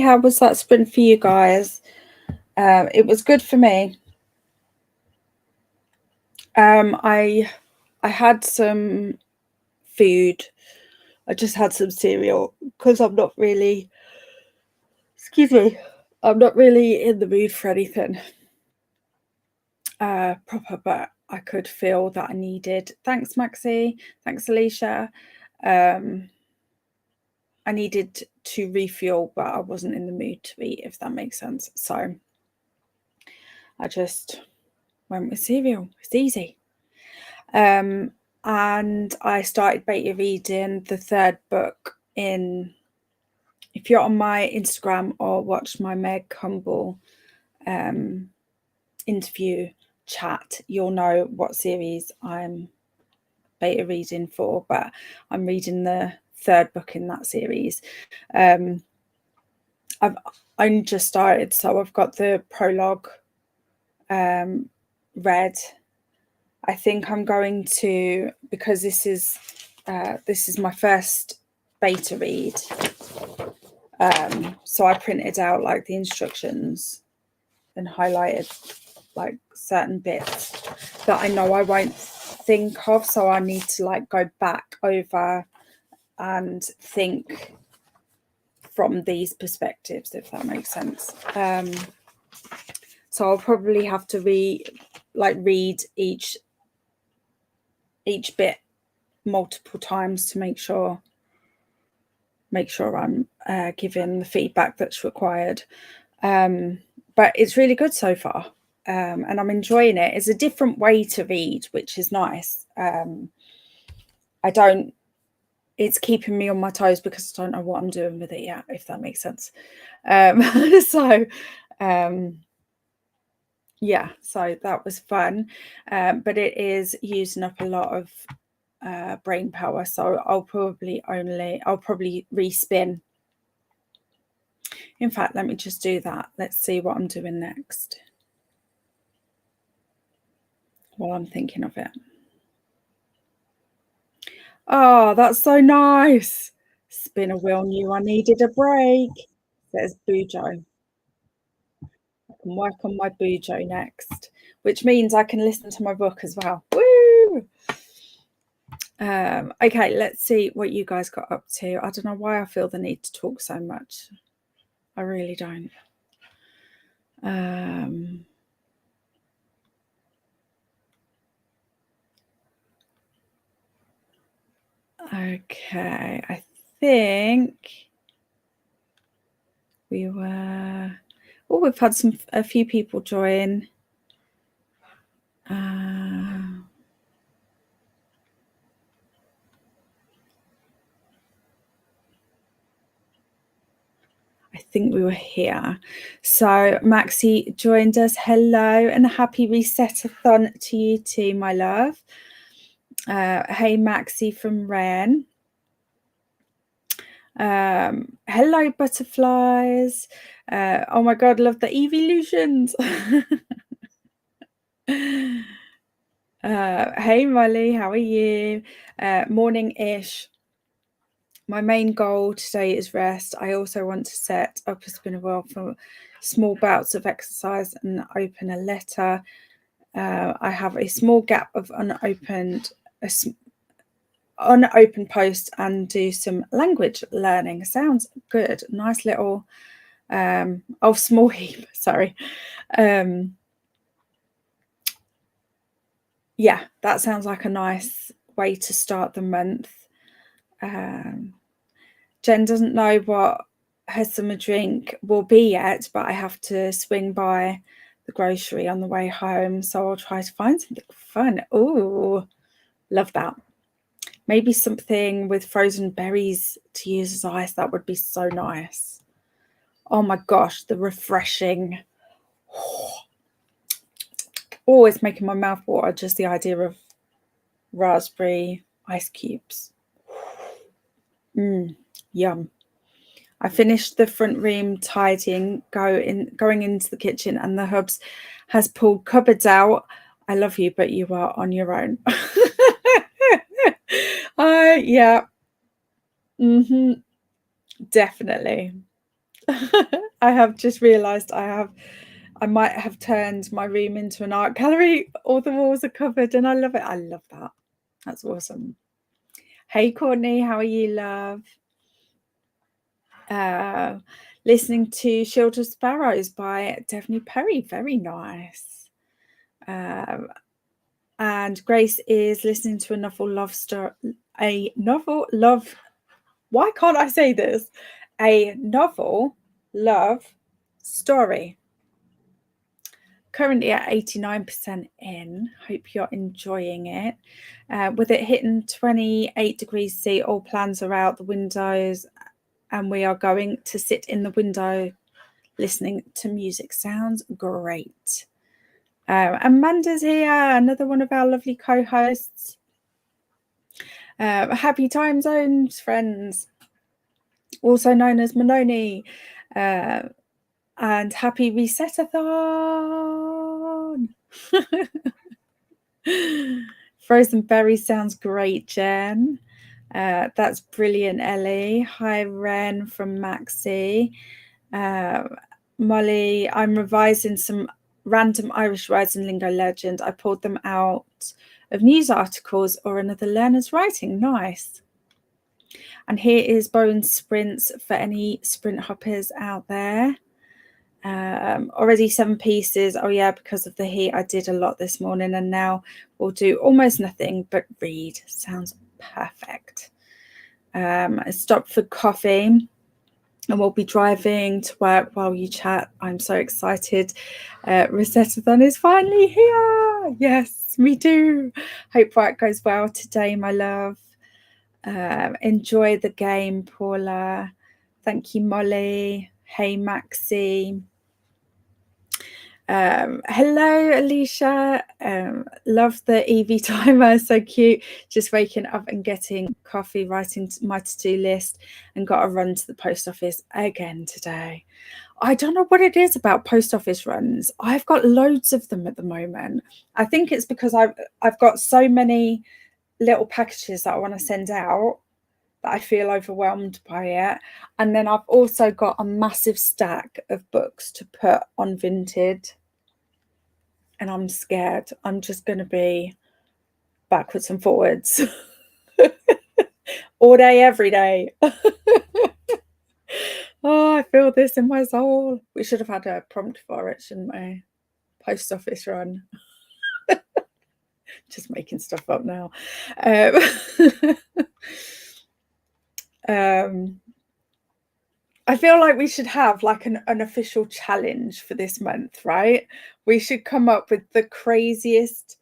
how was that sprint for you guys? It was good for me. I had some food. I just had some cereal because I'm not really, excuse me, I'm not really in the mood for anything proper, but I could feel that I needed. Thanks, Maxie. Thanks, Alicia. I needed to refuel, but I wasn't in the mood to eat, if that makes sense. So I just went with cereal. It's easy. And I started beta reading the third book in, if you're on my Instagram or watch my Meg Humble interview chat, you'll know what series I'm beta reading for, but I'm reading the third book in that series. I've only just started, so I've got the prologue read. I think I'm going to, because this is my first beta read. So I printed out like the instructions and highlighted like certain bits that I know I won't think of. So I need to like go back over and think from these perspectives, if that makes sense. So I'll probably have to read each bit multiple times to make sure I'm giving the feedback that's required. But it's really good so far, and I'm enjoying it. It's a different way to read, which is nice. It's keeping me on my toes because I don't know what I'm doing with it yet, if that makes sense. Yeah, so that was fun, but it is using up a lot of brain power, so I'll probably respin. In fact, let me just do that. Let's see what I'm doing next while I'm thinking of it. Oh, that's so nice. Spinner wheel knew I needed a break. There's Bujo. I can work on my Bujo next, which means I can listen to my book as well. Woo! Okay, let's see what you guys got up to. I don't know why I feel the need to talk so much. I really don't. Okay, I think we were. Oh, we've had a few people join. I think we were here. So Maxie joined us. Hello and a happy Reset-athon to you too, my love. Hey, Maxie from Ren. Hello, butterflies. Oh my God, love the evolutions. Hey, Molly, how are you? Morning-ish. My main goal today is rest. I also want to set up a spinner wheel for small bouts of exercise and open a letter. I have a small gap of unopened post and do some language learning. Sounds good. Nice little small heap. Sorry. Yeah, that sounds like a nice way to start the month. Jen doesn't know what her summer drink will be yet, but I have to swing by the grocery on the way home, so I'll try to find something fun. Oh, love that. Maybe something with frozen berries to use as ice. That would be so nice. Oh my gosh, the refreshing. Oh, it's making my mouth water, just the idea of raspberry ice cubes. Yum. I finished the front room tidying, going into the kitchen, and the hubs has pulled cupboards out. I love you, but you are on your own. Yeah. Definitely. I have just realised I might have turned my room into an art gallery. All the walls are covered and I love it. I love that. That's awesome. Hey, Courtney, how are you, love? Listening to Shield of Sparrows by Daphne Perry. Very nice. And Grace is listening to a novel love story. Why can't I say this? A novel love story. Currently at 89% in. Hope you're enjoying it. With it hitting 28 degrees C, all plans are out the windows, and we are going to sit in the window listening to music. Sounds great. Amanda's here, another one of our lovely co-hosts. Happy time zones, friends, also known as Manoni. And happy Reset-athon. Frozen berries sounds great, Jen. That's brilliant, Ellie. Hi, Ren from Maxi. Molly, I'm revising some random Irish words in Lingo Legend. I pulled them out of news articles or another learner's writing. Nice. And here is Bowen Sprints for any sprint hoppers out there. Already 7 pieces. Oh yeah, because of the heat I did a lot this morning, and now we'll do almost nothing but read. Sounds perfect. I stopped for coffee and we'll be driving to work while you chat. I'm so excited. Reset-athon is finally here. Yes, me too. Hope work goes well today, my love. Enjoy the game, Paula. Thank you, Molly. Hey, Maxi. Hello, Alicia. Love the EV timer, so cute. Just waking up and getting coffee, writing my to-do list, and got to run to the post office again today. I don't know what it is about post office runs. I've got loads of them at the moment. I think it's because I've got so many little packages that I want to send out that I feel overwhelmed by it. And then I've also got a massive stack of books to put on Vinted. And I'm scared. I'm just going to be backwards and forwards all day, every day. Oh, I feel this in my soul. We should have had a prompt for it, shouldn't we? Post office run. Just making stuff up now. I feel like we should have like an official challenge for this month, right? We should come up with the craziest,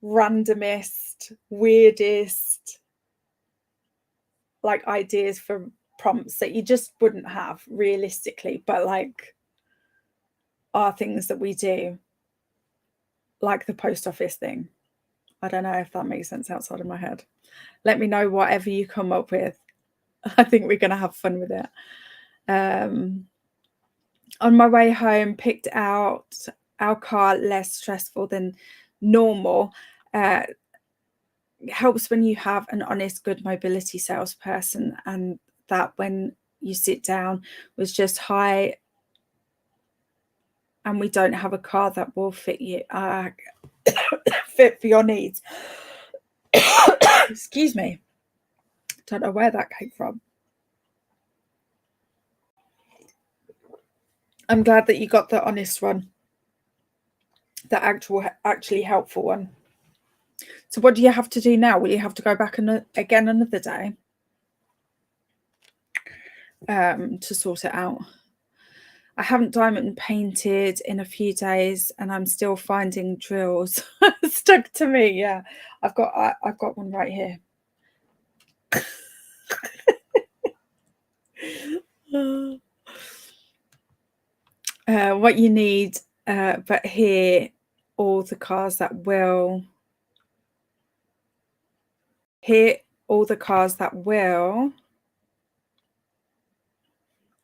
randomest, weirdest like ideas for prompts that you just wouldn't have realistically, but like are things that we do, like the post office thing. I don't know if that makes sense outside of my head. Let me know whatever you come up with. I think we're going to have fun with it. On my way home, picked out our car less stressful than normal. It helps when you have an honest, good mobility salesperson, and that when you sit down was just hi, and we don't have a car that will fit you, fit for your needs. Excuse me. Don't know where that came from. I'm glad that you got the honest one, the actually helpful one. So what do you have to do now? Will you have to go back again another day to sort it out? I haven't diamond painted in a few days, and I'm still finding drills stuck to me. Yeah, I've got one right here. What you need, but here all the cars that will. Here all the cars that will.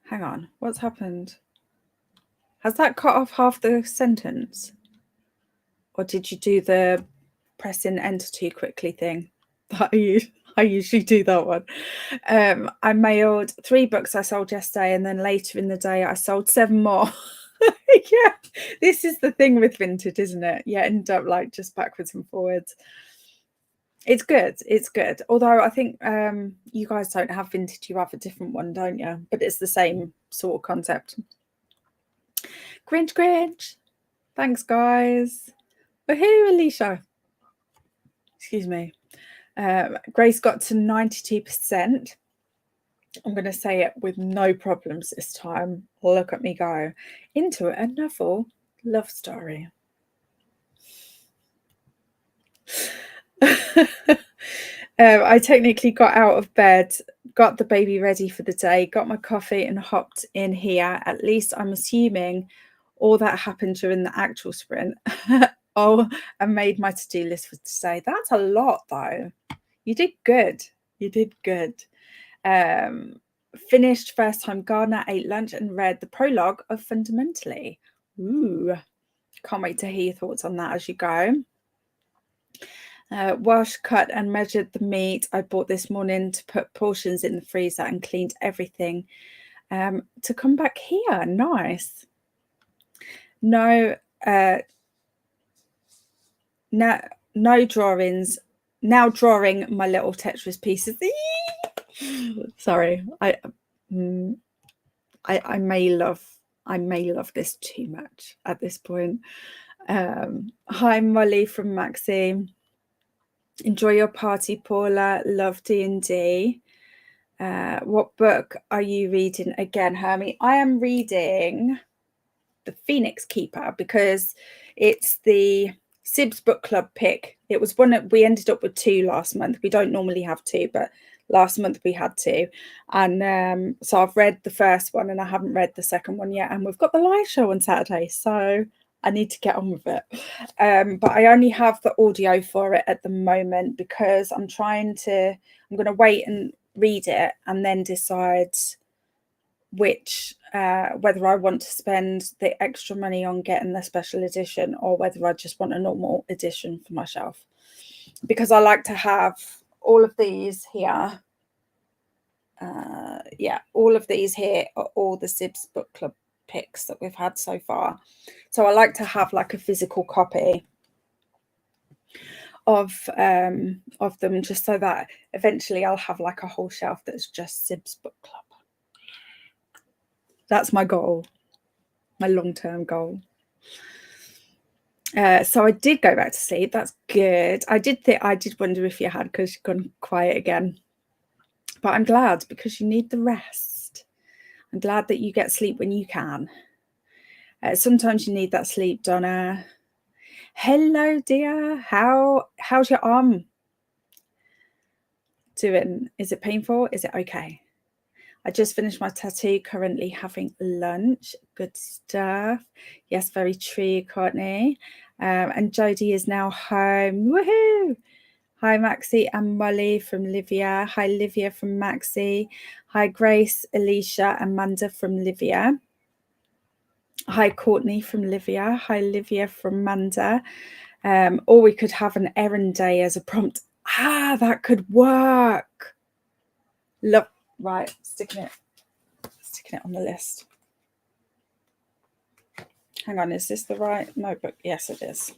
Hang on, what's happened? Has that cut off half the sentence? Or did you do the pressing enter too quickly thing that I I usually do that one. I mailed 3 books I sold yesterday, and then later in the day I sold 7 more. Yeah, this is the thing with vintage, isn't it? You end up like just backwards and forwards. It's good. It's good. Although I think you guys don't have vintage, you have a different one, don't you? But it's the same sort of concept. Cringe. Thanks, guys. Woohoo, Alicia. Excuse me. Grace got to 92%. I'm going to say it with no problems this time. Look at me go. Into a novel love story. I technically got out of bed, got the baby ready for the day, got my coffee and hopped in here. At least I'm assuming all that happened during the actual sprint. Oh, and made my to-do list for today. That's a lot though. You did good. You did good. Finished first time gardener, ate lunch and read the prologue of Fundamentally. Ooh, can't wait to hear your thoughts on that as you go. Washed, cut and measured the meat I bought this morning to put portions in the freezer and cleaned everything to come back here. Nice. No drawings. Now drawing my little Tetris pieces. Sorry, I may love this too much at this point. Hi Molly from Maxine. Enjoy your party, Paula. Love D&D. What book are you reading again, Hermie? I am reading The Phoenix Keeper because it's the Sibs Book Club pick. It was one that we ended up with 2 last month. We don't normally have 2, but last month we had 2. And so I've read the first one and I haven't read the second one yet. And we've got the live show on Saturday, so I need to get on with it. But I only have the audio for it at the moment because I'm going to wait and read it and then decide which whether I want to spend the extra money on getting the special edition or whether I just want a normal edition for myself, because I like to have all of these here. Yeah, all of these here are all the Sibs Book Club picks that we've had so far, so I like to have like a physical copy of them, just so that eventually I'll have like a whole shelf that's just Sibs Book Club. That's my goal, my long-term goal. So I did go back to sleep. That's good. I did wonder if you had, because you've gone quiet again, but I'm glad because you need the rest. I'm glad that you get sleep when you can. Sometimes you need that sleep, Donna. Hello, dear. How's your arm doing? Is it painful? Is it okay? I just finished my tattoo, currently having lunch. Good stuff. Yes, very true, Courtney. And Jodie is now home. Woohoo! Hi, Maxie and Molly from Livia. Hi, Livia from Maxie. Hi, Grace, Alicia, Amanda from Livia. Hi, Courtney from Livia. Hi, Livia from Manda. Or we could have an errand day as a prompt. That could work. Look, right, sticking it on the list. Hang on, is this the right notebook? Yes, it is.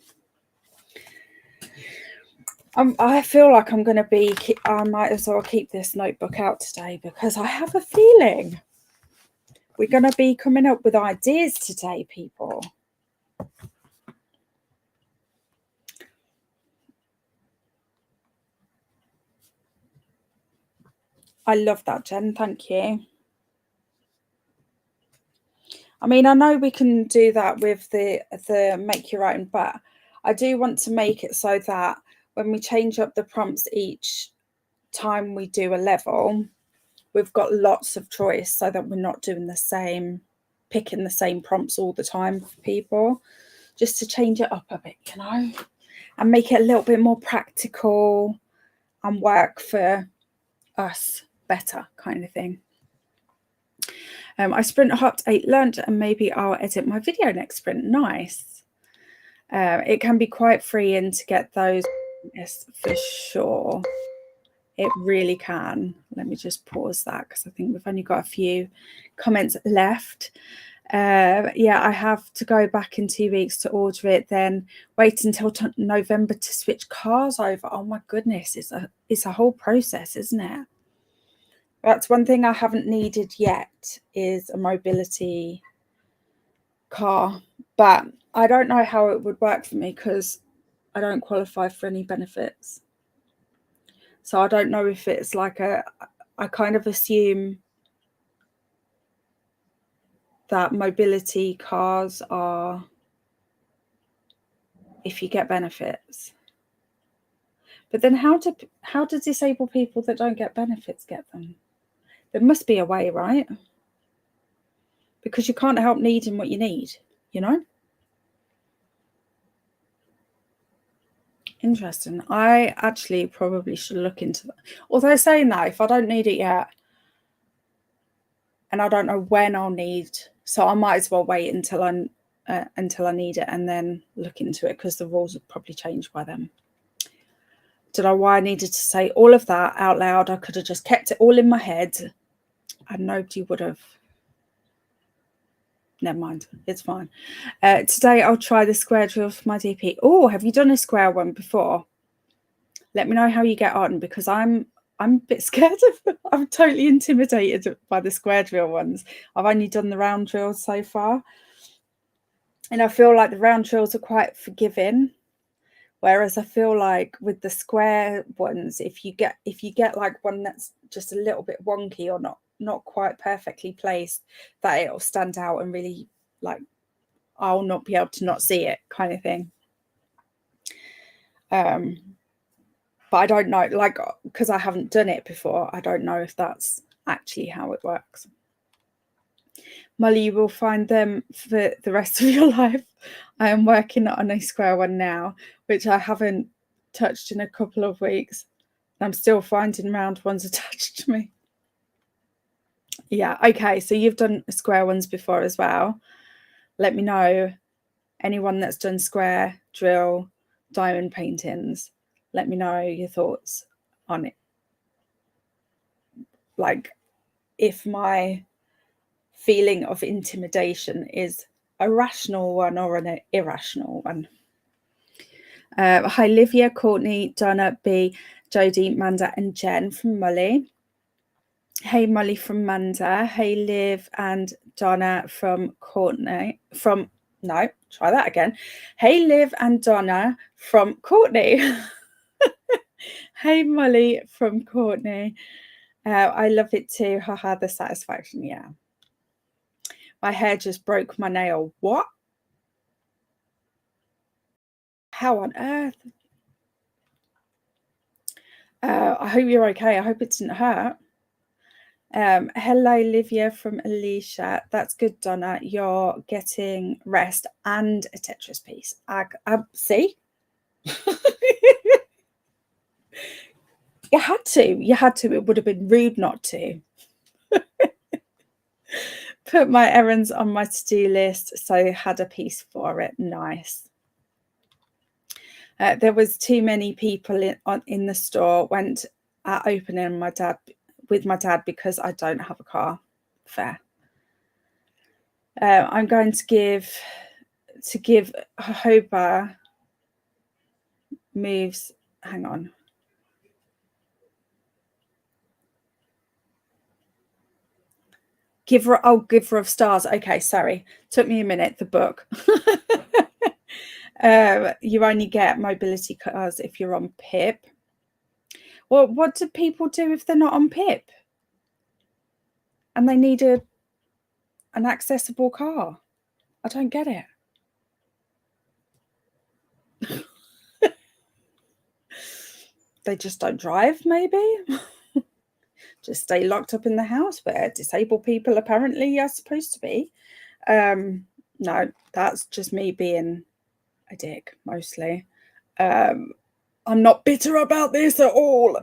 I feel like I'm going to be, I might as well keep this notebook out today because I have a feeling we're going to be coming up with ideas today, people. I love that, Jen. Thank you. I mean, I know we can do that with the make your own, but I do want to make it so that when we change up the prompts each time we do a level, we've got lots of choice so that we're not doing picking the same prompts all the time for people, just to change it up a bit, you know, and make it a little bit more practical and work for us better, kind of thing. I sprint hopped, ate lunch, and maybe I'll edit my video next sprint. Nice. It can be quite freeing to get those, yes, for sure. It really can. Let me just pause that because I think we've only got a few comments left. Yeah, I have to go back in 2 weeks to order it, then wait until November to switch cars over. Oh my goodness, it's a whole process, isn't it? That's one thing I haven't needed yet, is a mobility car, but I don't know how it would work for me because I don't qualify for any benefits. So I don't know if it's like I kind of assume that mobility cars are if you get benefits. But then how do disabled people that don't get benefits get them? There must be a way, right? Because you can't help needing what you need, you know? Interesting. I actually probably should look into that. Although saying that, if I don't need it yet, and I don't know when I'll need, so I might as well wait until I need it and then look into it, because the rules would probably change by then. Don't know why I needed to say all of that out loud. I could have just kept it all in my head and nobody would have. Never mind, it's fine. Today I'll try the square drill for my DP. Oh, have you done a square one before? Let me know how you get on, because I'm a bit scared of, I'm totally intimidated by the square drill ones. I've only done the round drills so far, and I feel like the round drills are quite forgiving, whereas I feel like with the square ones, if you get like one that's just a little bit wonky or not quite perfectly placed, that it'll stand out and really, like, I'll not be able to not see it, kind of thing. But I don't know, like, because I haven't done it before, I don't know if that's actually how it works. Molly, you will find them for the rest of your life. I am working on a square one now, which I haven't touched in a couple of weeks. I'm still finding round ones attached to me. Yeah, okay, so you've done square ones before as well. Let me know, anyone that's done square, drill, diamond paintings, let me know your thoughts on it. Like, if my feeling of intimidation is a rational one or an irrational one. Hi, Livia, Courtney, Donna, B, Jodie, Manda, and Jen from Molly. Hey, Molly from Manda. Hey, Liv and Donna from Courtney. No, try that again. Hey, Liv and Donna from Courtney. Hey, Molly from Courtney. I love it too. Haha, the satisfaction. Yeah. My hair just broke my nail. What? How on earth? I hope you're okay. I hope it didn't hurt. Hello, Livia from Alicia. That's good, Donna. You're getting rest and a Tetris piece. See? You had to. It would have been rude not to. Put my errands on my to-do list, so had a piece for it. Nice. There was too many people in the store. Went at opening with my dad because I don't have a car. Fair. I'm going to give Jojoba moves. Hang on. Giver of stars. Okay, sorry. Took me a minute. The book. You only get mobility cars if you're on PIP. Well, what do people do if they're not on PIP and they need an accessible car? I don't get it. They just don't drive, maybe? Just stay locked up in the house where disabled people apparently are supposed to be. No, that's just me being a dick, mostly. I'm not bitter about this at all.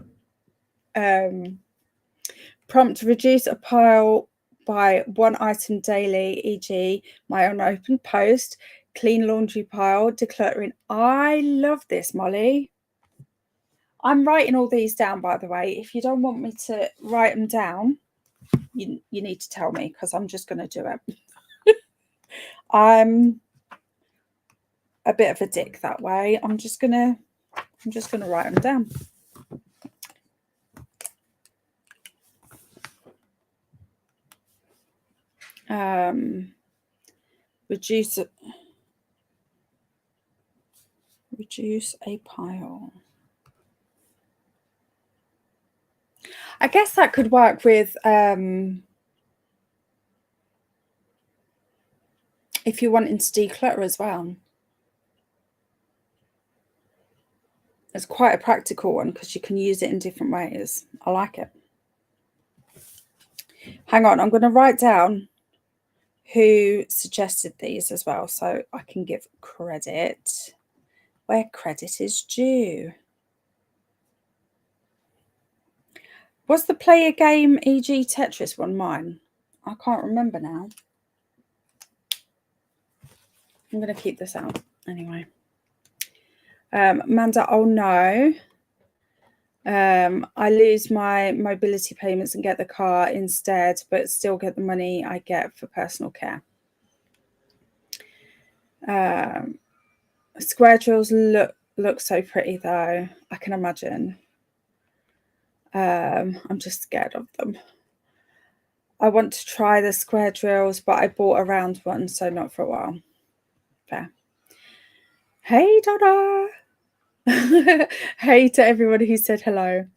Prompt: reduce a pile by one item daily, e.g. my unopened post, clean laundry pile, decluttering. I love this, Molly. I'm writing all these down, by the way. If you don't want me to write them down, you need to tell me, because I'm just going to do it. I'm a bit of a dick that way. I'm just gonna write them down. Reduce a pile. I guess that could work with if you're wanting to declutter as well. It's quite a practical one because you can use it in different ways. I like it. Hang on, I'm going to write down who suggested these as well, so I can give credit where credit is due. Was the play a game, e.g. Tetris, one mine? I can't remember now. I'm going to keep this out anyway. Amanda, oh no. I lose my mobility payments and get the car instead, but still get the money I get for personal care. Square drills look so pretty though. I can imagine. I'm just scared of them. I want to try the square drills, but I bought a round one, so not for a while. Fair. Hey, Donna. Hey to everyone who said hello.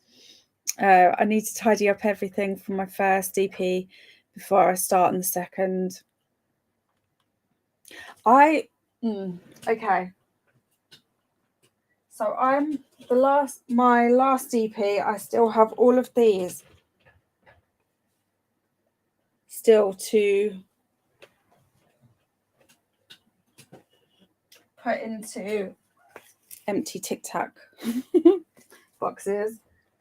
I need to tidy up everything from my first DP before I start on the second. Okay. So I'm my last DP. I still have all of these still to put into empty Tic Tac boxes.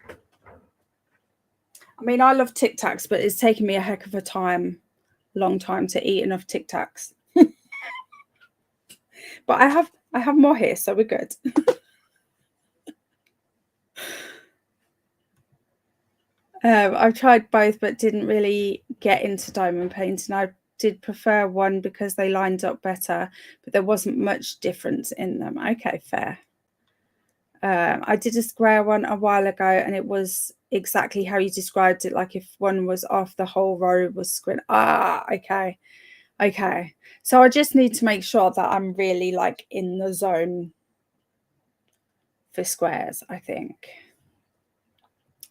I mean, I love Tic Tacs, but it's taken me a heck of a long time to eat enough Tic Tacs. But I have more here, so we're good. I've tried both, but didn't really get into diamond painting. I did prefer one because they lined up better, but there wasn't much difference in them. Okay, fair. I did a square one a while ago, and it was exactly how you described it. Like if one was off, the whole row was square. Okay. So I just need to make sure that I'm really like in the zone for squares, I think.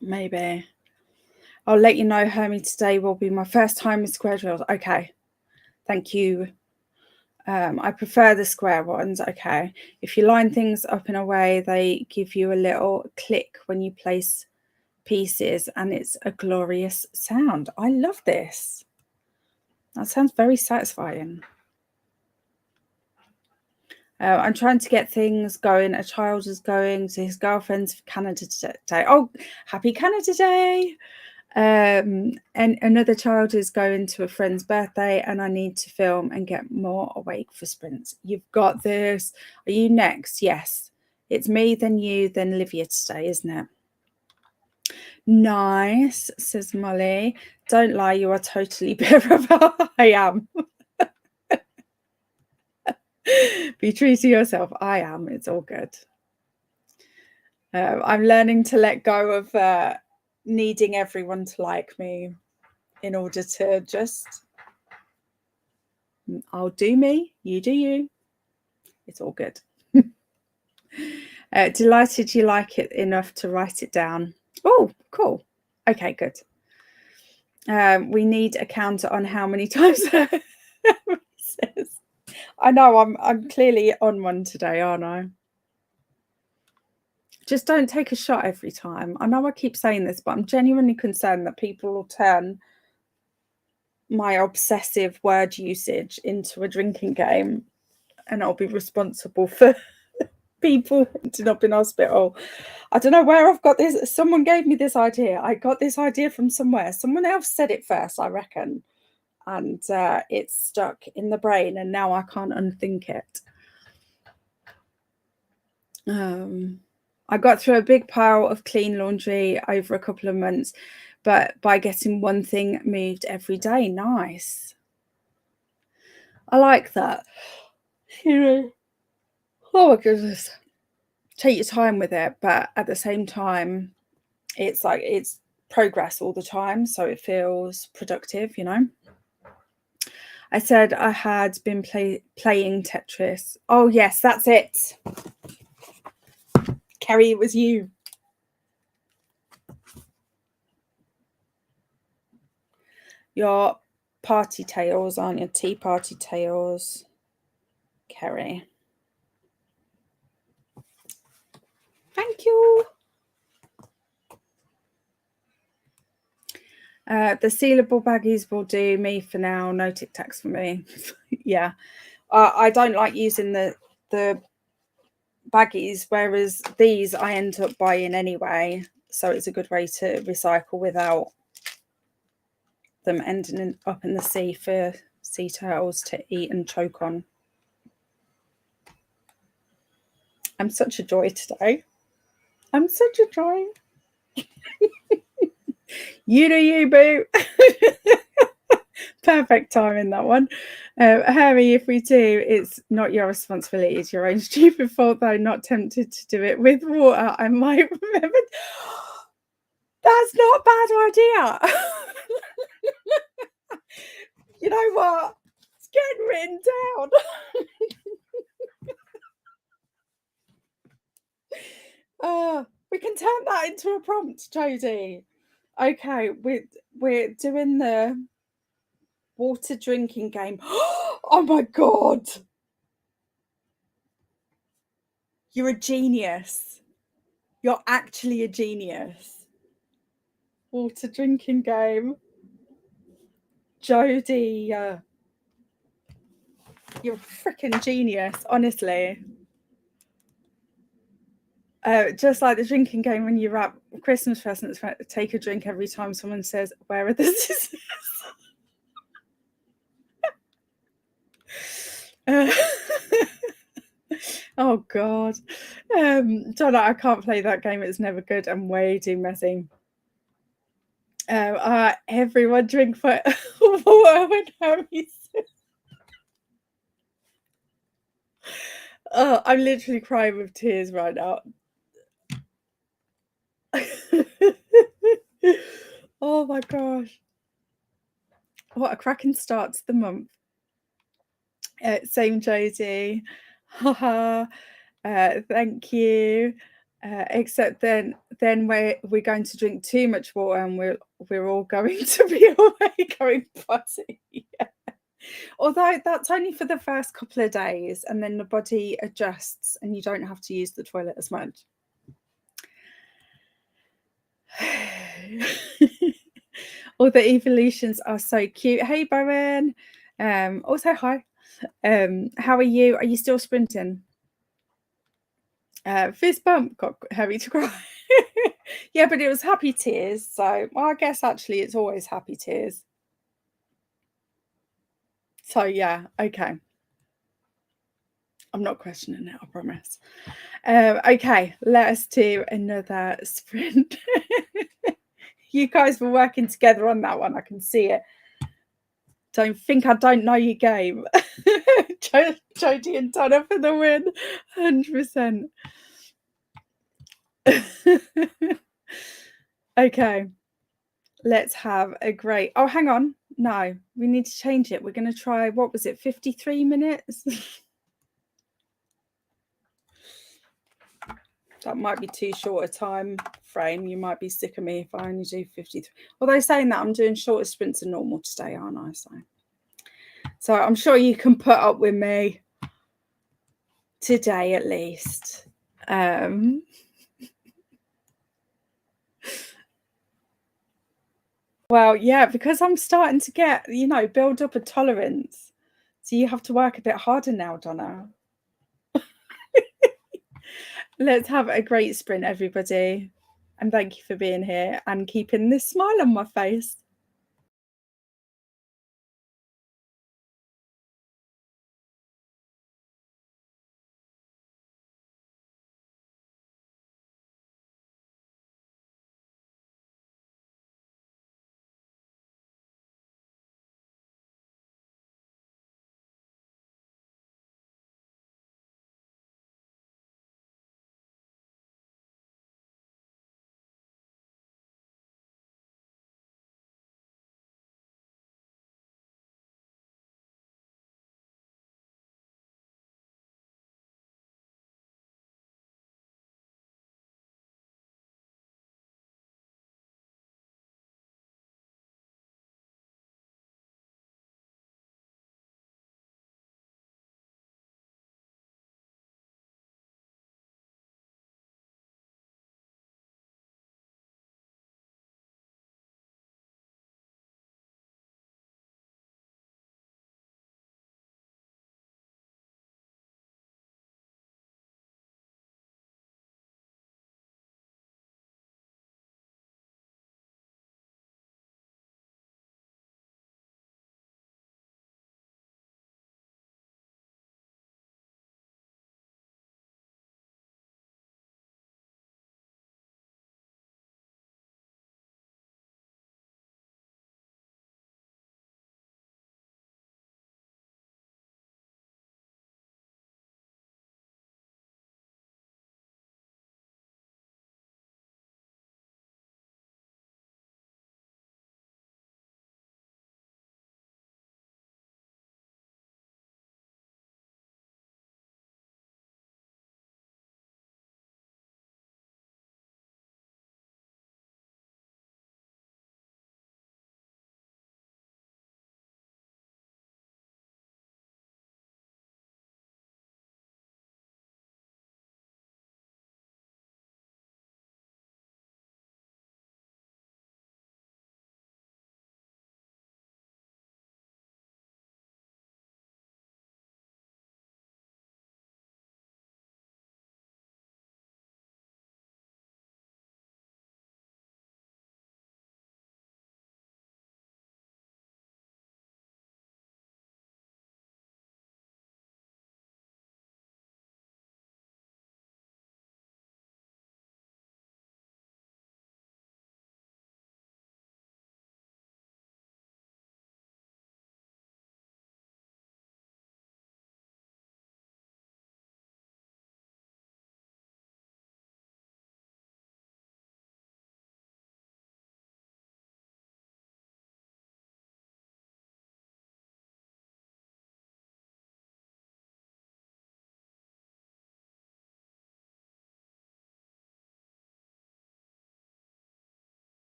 Maybe. I'll let you know, Hermie, today will be my first time with square drills. Okay. Thank you. I prefer the square ones. Okay. If you line things up in a way, they give you a little click when you place pieces, and it's a glorious sound. I love this. That sounds very satisfying. I'm trying to get things going. A child is going to his girlfriend's for Canada Day. Oh, happy Canada Day. And another child is going to a friend's birthday, and I need to film and get more awake for sprints. You've got this. Are you next? Yes. It's me, then you, then Olivia today, isn't it? Nice, says Molly. Don't lie, you are totally bitter. I am. Be true to yourself. I am. It's all good. I'm learning to let go of needing everyone to like me in order to just, I'll do me, you do you. It's all good. Delighted you like it enough to write it down. Oh, cool. Okay, good. We need a counter on how many times it says. I know I'm clearly on one today, aren't I? Just don't take a shot every time. I know I keep saying this, but I'm genuinely concerned that people will turn my obsessive word usage into a drinking game, and I'll be responsible for people ending up in hospital. I don't know where I've got this. Someone gave me this idea. I got this idea from somewhere. Someone else said it first, I reckon. And it's stuck in the brain, and now I can't unthink it. I got through a big pile of clean laundry over a couple of months, but by getting one thing moved every day. Nice. I like that. You know, oh my goodness. Take your time with it, but at the same time, it's like it's progress all the time, so it feels productive, you know. I said I had been playing Tetris. Oh yes, that's it. Kerry, it was you. Your party tales, aren't your tea party tales, Kerry? Thank you. The sealable baggies will do me for now. No Tic Tacs for me. Yeah, I don't like using the baggies, whereas these I end up buying anyway. So it's a good way to recycle without them ending up in the sea for sea turtles to eat and choke on. I'm such a joy today. I'm such a joy. You do you, boo. Perfect time in that one. Harry, if we do, it's not your responsibility. It's your own stupid fault, though. Not tempted to do it with water. I might remember. That's not a bad idea. You know what? It's getting written down. We can turn that into a prompt, Jodie. Okay, we're doing the water drinking game. Oh my god. You're a genius. You're actually a genius. Water drinking game. Jodie, you're a freaking genius, honestly. Just like the drinking game when you wrap Christmas presents, take a drink every time someone says, "Where are the scissors?" Oh god. Donna, I can't play that game. It's never good and way too messy. Everyone drink for water when Harry says. Oh, I'm literally crying with tears right now. Oh my gosh. What a cracking start to the month. Same Josie. Haha. Thank you. Except then we're going to drink too much water and we're all going to be away going potty. Yeah. Although that's only for the first couple of days and then the body adjusts and you don't have to use the toilet as much. All the evolutions are so cute. Hey Bowen. Also hi. How are you? Are you still sprinting? Fist bump, got Harry to cry. Yeah, but it was happy tears. So well, I guess actually it's always happy tears. So yeah, okay. I'm not questioning it, I promise. Okay, let us do another sprint. You guys were working together on that one. I can see it. Don't think I don't know your game. Jodie and Donna for the win. 100%. Okay. Let's have a great... Oh, hang on. No, we need to change it. We're going to try, what was it, 53 minutes? That might be too short a time frame. You might be sick of me if I only do 53. Although saying that, I'm doing shorter sprints than normal today, aren't I? So I'm sure you can put up with me today at least. Well, yeah, because I'm starting to get, build up a tolerance. So you have to work a bit harder now, Donna. Let's have a great sprint, everybody. And thank you for being here and keeping this smile on my face.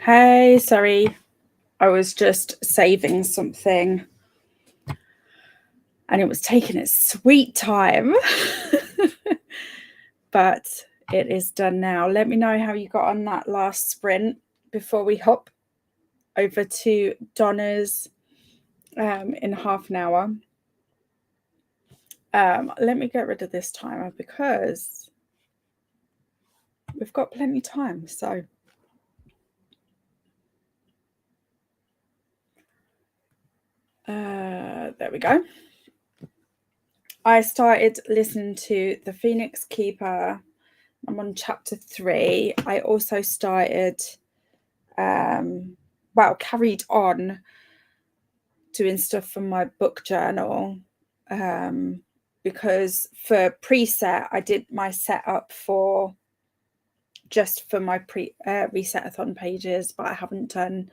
Hey, sorry. I was just saving something and it was taking its sweet time. But it is done now. Let me know how you got on that last sprint before we hop over to Donna's in half an hour. Let me get rid of this timer because we've got plenty of time. So there we go. I started listening to The Phoenix Keeper. I'm on chapter 3. I also started, carried on doing stuff from my book journal, because for preset, I did my setup for my Reset-athon pages, but I haven't done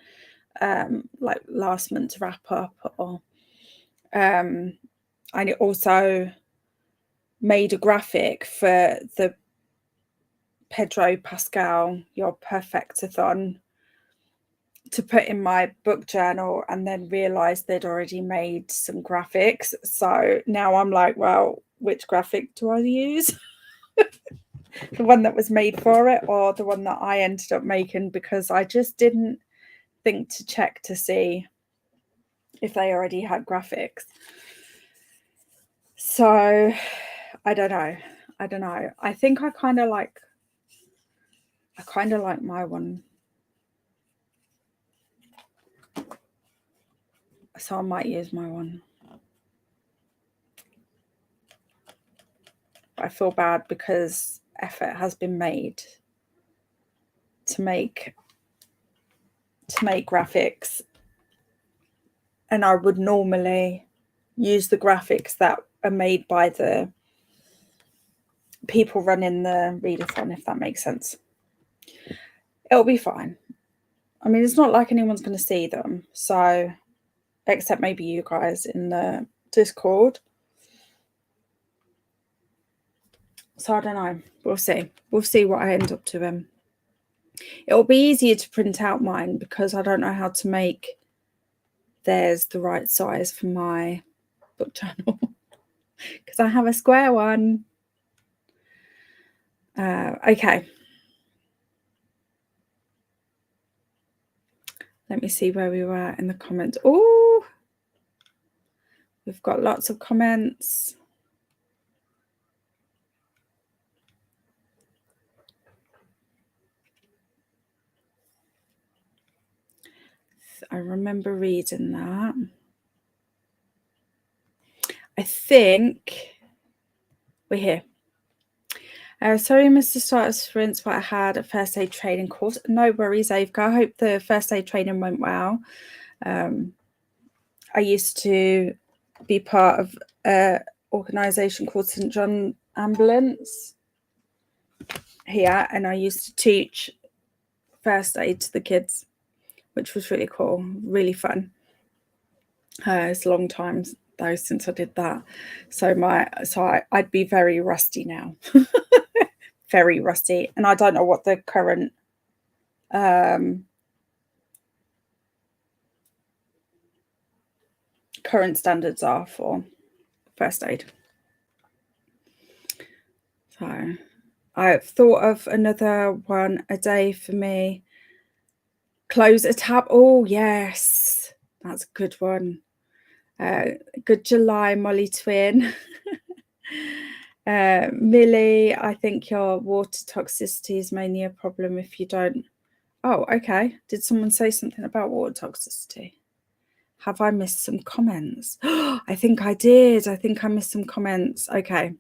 like last month's wrap up, or I also made a graphic for the Pedro Pascal Your Perfect-athon to put in my book journal, and then realized they'd already made some graphics. So now I'm like, well, which graphic do I use? The one that was made for it or the one that I ended up making, because I just didn't think to check to see if they already had graphics. So I don't know. I think I kind of like my one. So I might use my one. I feel bad because effort has been made to make graphics, and I would normally use the graphics that are made by the people running the readathon, if that makes sense. It'll be fine. I mean, it's not like anyone's going to see them, so except maybe you guys in the Discord. So I don't know. We'll see what I end up doing. It'll be easier to print out mine because I don't know how to make theirs the right size for my book journal because I have a square one. Okay. Let me see where we were in the comments. Oh, we've got lots of comments. I remember reading that. I think we're here. Sorry, Mr. Starter Sprints, but I had a first aid training course. No worries, Avka. I hope the first aid training went well. I used to be part of an organisation called St John Ambulance here, and I used to teach first aid to the kids, which was really cool, really fun. It's a long time though since I did that, so I'd be very rusty now. Very rusty, and I don't know what the current standards are for first aid. So I've thought of another one a day for me. Close a tab. Oh yes, that's a good one. Good July, Molly Twin. Millie, I think your water toxicity is mainly a problem if you don't. Oh, okay. Did someone say something about water toxicity? Have I missed some comments? I think I did. I think I missed some comments. Okay.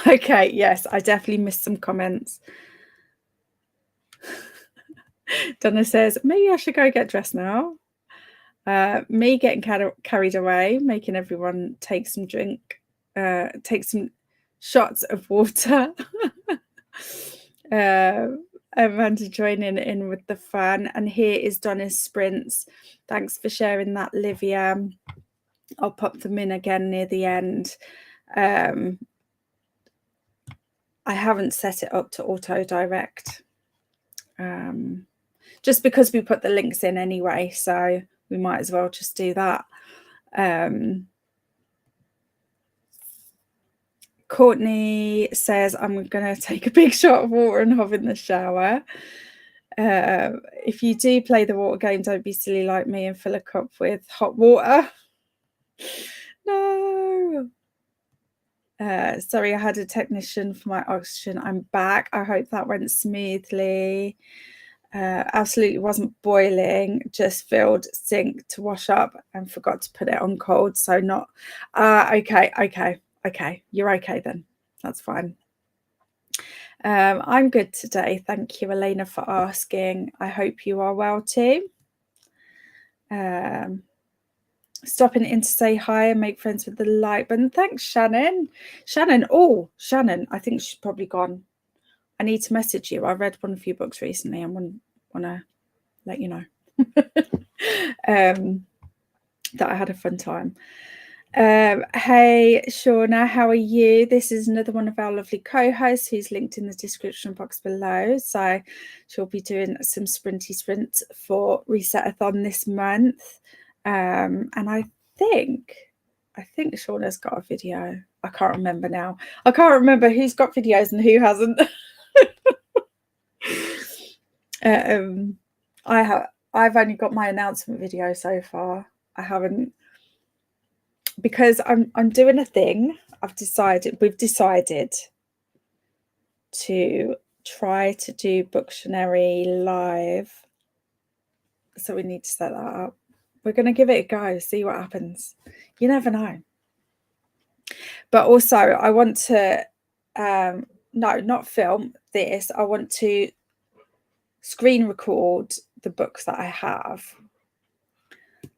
Okay, yes, I definitely missed some comments. Donna says, maybe I should go get dressed now. Me getting carried away, making everyone take some shots of water. Amanda joining in with the fun. And here is Donna's sprints. Thanks for sharing that, Livia. I'll pop them in again near the end. I haven't set it up to auto direct, just because we put the links in anyway, so we might as well just do that. Courtney says, I'm going to take a big shot of water and hop in the shower. If you do play the water game, don't be silly like me and fill a cup with hot water. No. Sorry, I had a technician for my oxygen. I'm back. I hope that went smoothly. Absolutely wasn't boiling, just filled sink to wash up and forgot to put it on cold. So not, okay. You're okay then. That's fine. I'm good today. Thank you, Elena, for asking. I hope you are well too. Stopping in to say hi and make friends with the like button. Thanks, Shannon. Shannon, I think she's probably gone. I need to message you. I read one of your books recently and want to let you know that I had a fun time. Hey, Shauna, how are you? This is another one of our lovely co-hosts who's linked in the description box below. So she'll be doing some sprints for Reset-athon this month. And I think Shauna's got a video. I can't remember now. I can't remember who's got videos and who hasn't. I've only got my announcement video so far. I haven't, because I'm doing a thing. We've decided to try to do Booktionary live. So we need to set that up. We're going to give it a go, see what happens. You never know. But also I want to, no, not film this. I want to screen record the books that I have.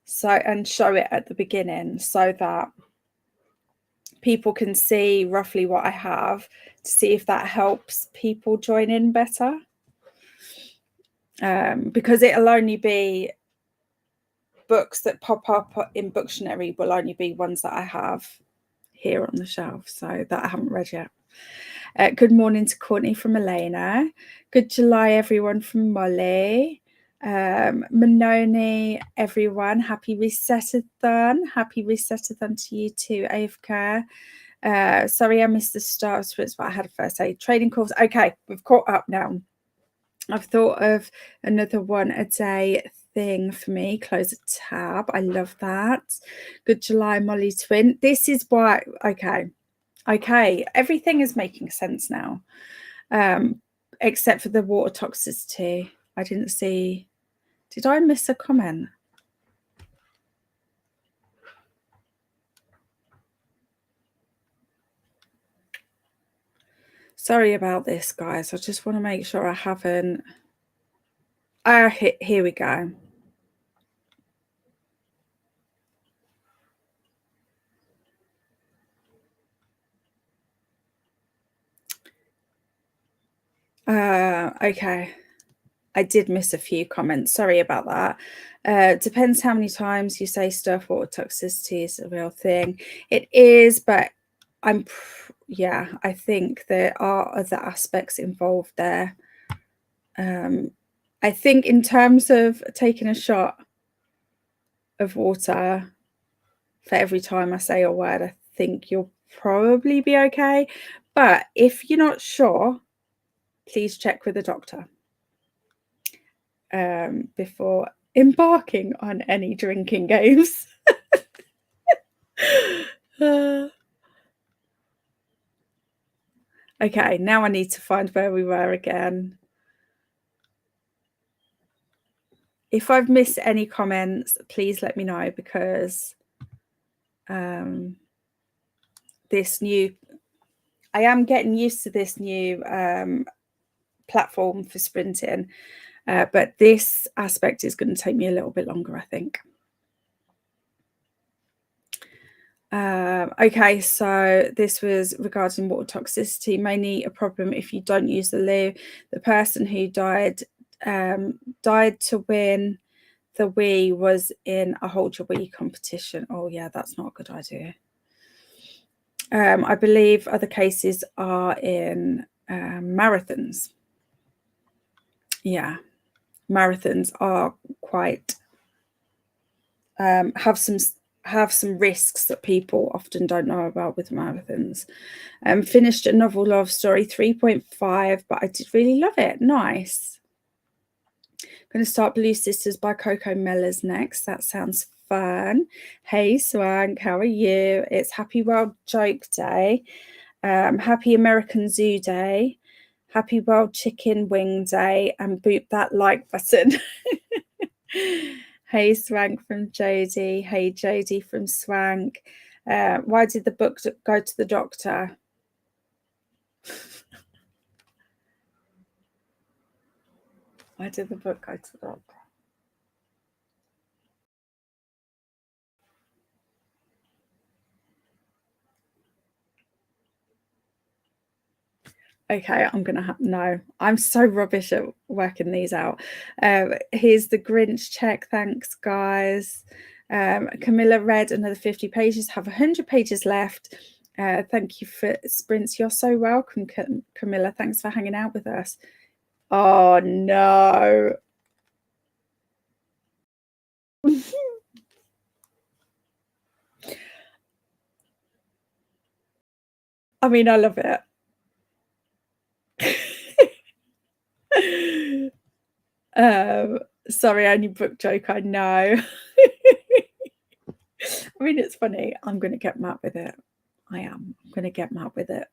So, and show it at the beginning so that people can see roughly what I have, to see if that helps people join in better. Because it'll only be books that pop up in Booktionary will only be ones that I have here on the shelf, so that I haven't read yet. Good morning to Courtney from Elena. Good July, everyone, from Molly. Manoni, everyone. Happy Reset-athon. Happy Reset-athon to you too, AFK. Sorry I missed the start of sprints, but I had a first aid training course. Okay, we've caught up now. I've thought of another one a day thing for me. Close a tab. I love that. Good July, Molly Twin. This is why, okay, everything is making sense now, except for the water toxicity. I didn't see, did I miss a comment? Sorry about this, guys. I just want to make sure I haven't. Here we go. Okay. I did miss a few comments. Sorry about that. Depends how many times you say stuff. Water toxicity is a real thing. It is, but I think there are other aspects involved there. I think in terms of taking a shot of water for every time I say a word, I think you'll probably be okay. But if you're not sure, please check with a doctor before embarking on any drinking games. Okay, now I need to find where we were again. If I've missed any comments, please let me know, because I am getting used to this new platform for sprinting, but this aspect is going to take me a little bit longer, I think. Okay, so this was regarding water toxicity, mainly a problem if you don't use the loo. The person who died to win the Wii was in a Hold Your Wii competition. Oh yeah, that's not a good idea. I believe other cases are in marathons. Yeah, marathons are quite have some risks that people often don't know about with marathons. Finished a novel love story, 3.5, but I did really love it. Nice. Going to start Blue Sisters by Coco Mellors next. That sounds fun. Hey Swank, how are you? It's Happy World Joke Day. Happy American Zoo Day. Happy World Chicken Wing Day. And boop that like button. Hey Swank from Jodie. Hey Jodie from Swank. Why did the book go to the doctor? Why did the book go to the doctor? Okay, I'm going to have no. I'm so rubbish at working these out. Here's the Grinch check. Thanks, guys. Camilla read another 50 pages, have 100 pages left. Thank you for sprints. You're so welcome, Camilla. Thanks for hanging out with us. Oh, no. I mean, I love it. Sorry, only book joke, I know. I mean, it's funny. I'm going to get mad with it. I am. I'm going to get mad with it.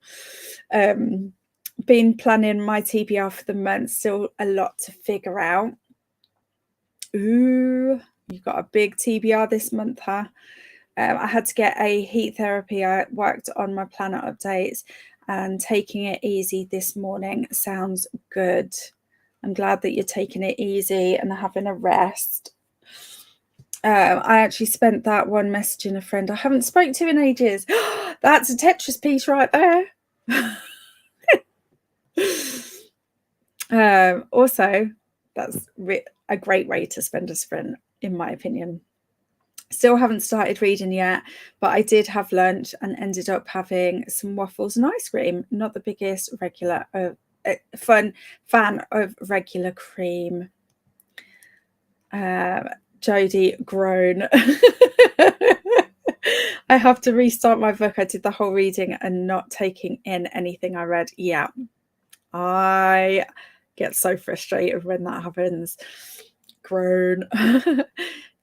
Been planning my TBR for the month. Still a lot to figure out. Ooh, you've got a big TBR this month, huh? I had to get a heat therapy. I worked on my planner updates and taking it easy this morning sounds good. I'm glad that you're taking it easy and having a rest. I actually spent that one messaging a friend I haven't spoken to in ages. That's a Tetris piece right there. Also, that's a great way to spend a sprint, in my opinion. Still haven't started reading yet, but I did have lunch and ended up having some waffles and ice cream. Not the biggest regular fan of regular cream. Jodie, groan. I have to restart my book. I did the whole reading and not taking in anything I read. Yeah, I get so frustrated when that happens. Groan.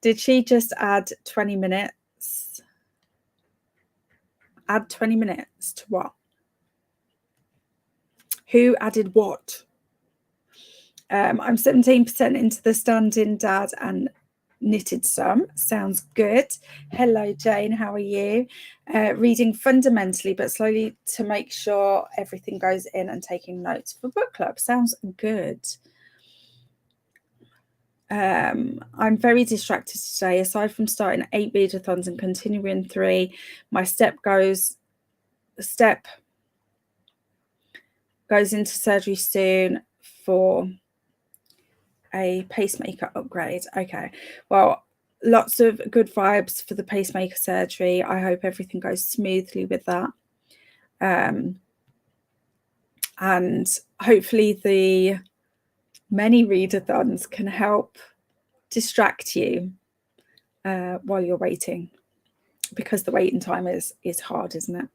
Did she just add 20 minutes? Add 20 minutes to what? Who added what? I'm 17% into the stand-in dad and knitted some. Sounds good. Hello, Jane. How are you? Reading fundamentally but slowly to make sure everything goes in and taking notes for book club. Sounds good. I'm very distracted today. Aside from starting 8 readathons and continuing 3, my step goes into surgery soon for a pacemaker upgrade. Okay, well, lots of good vibes for the pacemaker surgery. I hope everything goes smoothly with that. And hopefully the many readathons can help distract you while you're waiting, because the waiting time is hard, isn't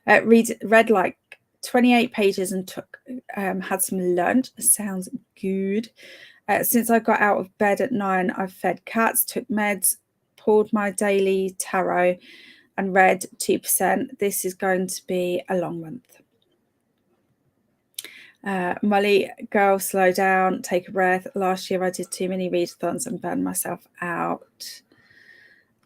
it? Read like 28 pages and had some lunch. Sounds good. Since I got out of bed at 9, I've fed cats, took meds, pulled my daily tarot and read 2%. This is going to be a long month. Molly, girl, slow down, take a breath. Last year I did too many readathons and burned myself out.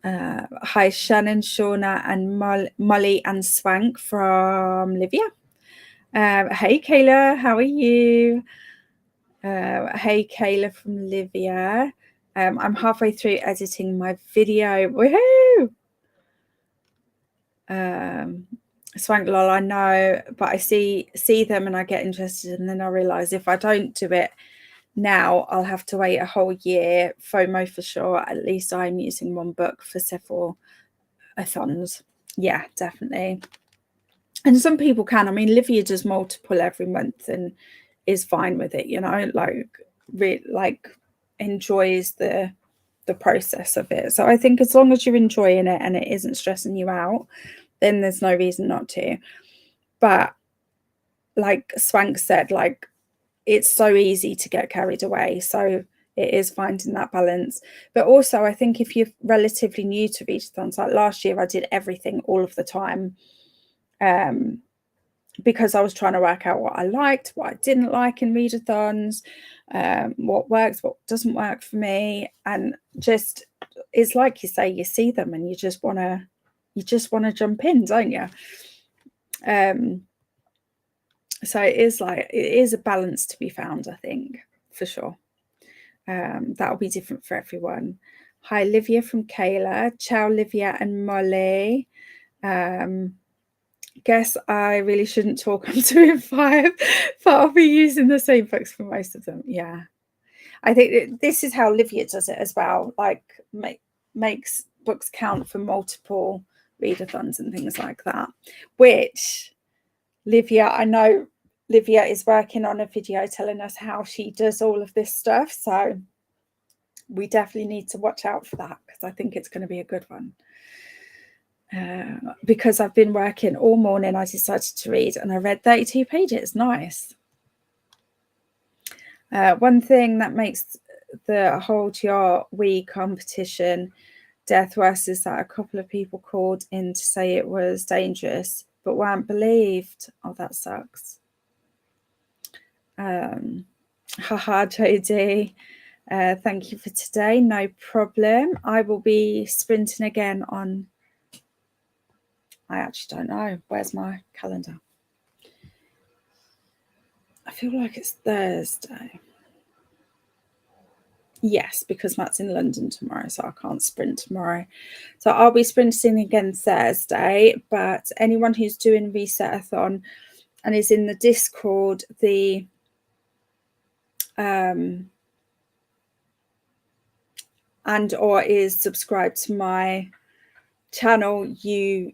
Hi, Shannon, Shauna, and Molly and Swank from Livia. Hey, Kayla, how are you? Hey, Kayla from Livia. I'm halfway through editing my video. Woohoo! Swank lol, I know, but I see them and I get interested, and then I realise if I don't do it now, I'll have to wait a whole year. FOMO for sure. At least I'm using one book for several athons. Yeah, definitely. And some people can. I mean, Livia does multiple every month and is fine with it, you know, like enjoys the process of it. So I think as long as you're enjoying it and it isn't stressing you out, then there's no reason not to. But like Swank said, like, it's so easy to get carried away. So it is finding that balance. But also, I think if you're relatively new to readathons, like last year, I did everything all of the time, because I was trying to work out what I liked, what I didn't like in readathons, what works, what doesn't work for me. And just, it's like you say, you see them and you just want to jump in, don't you? So it is a balance to be found, I think, for sure. That'll be different for everyone. Hi, Livia from Kayla. Ciao, Livia and Molly. Guess I really shouldn't talk on 2 and 5, but I'll be using the same books for most of them. Yeah, I think this is how Livia does it as well. Like, makes books count for multiple readathons and things like that. Which, Livia, I know Livia is working on a video telling us how she does all of this stuff. So we definitely need to watch out for that, because I think it's going to be a good one. Because I've been working all morning, I decided to read and I read 32 pages. Nice. One thing that makes the Hold Your Wee competition death worse is that a couple of people called in to say it was dangerous but weren't believed. Oh, that sucks. Haha, Jodie. Thank you for today. No problem. I will be sprinting again on, I actually don't know. Where's my calendar? I feel like it's Thursday. Yes, because Matt's in London tomorrow, so I can't sprint tomorrow. So I'll be sprinting again Thursday. But anyone who's doing Reset-athon and is in the Discord, and or is subscribed to my channel, you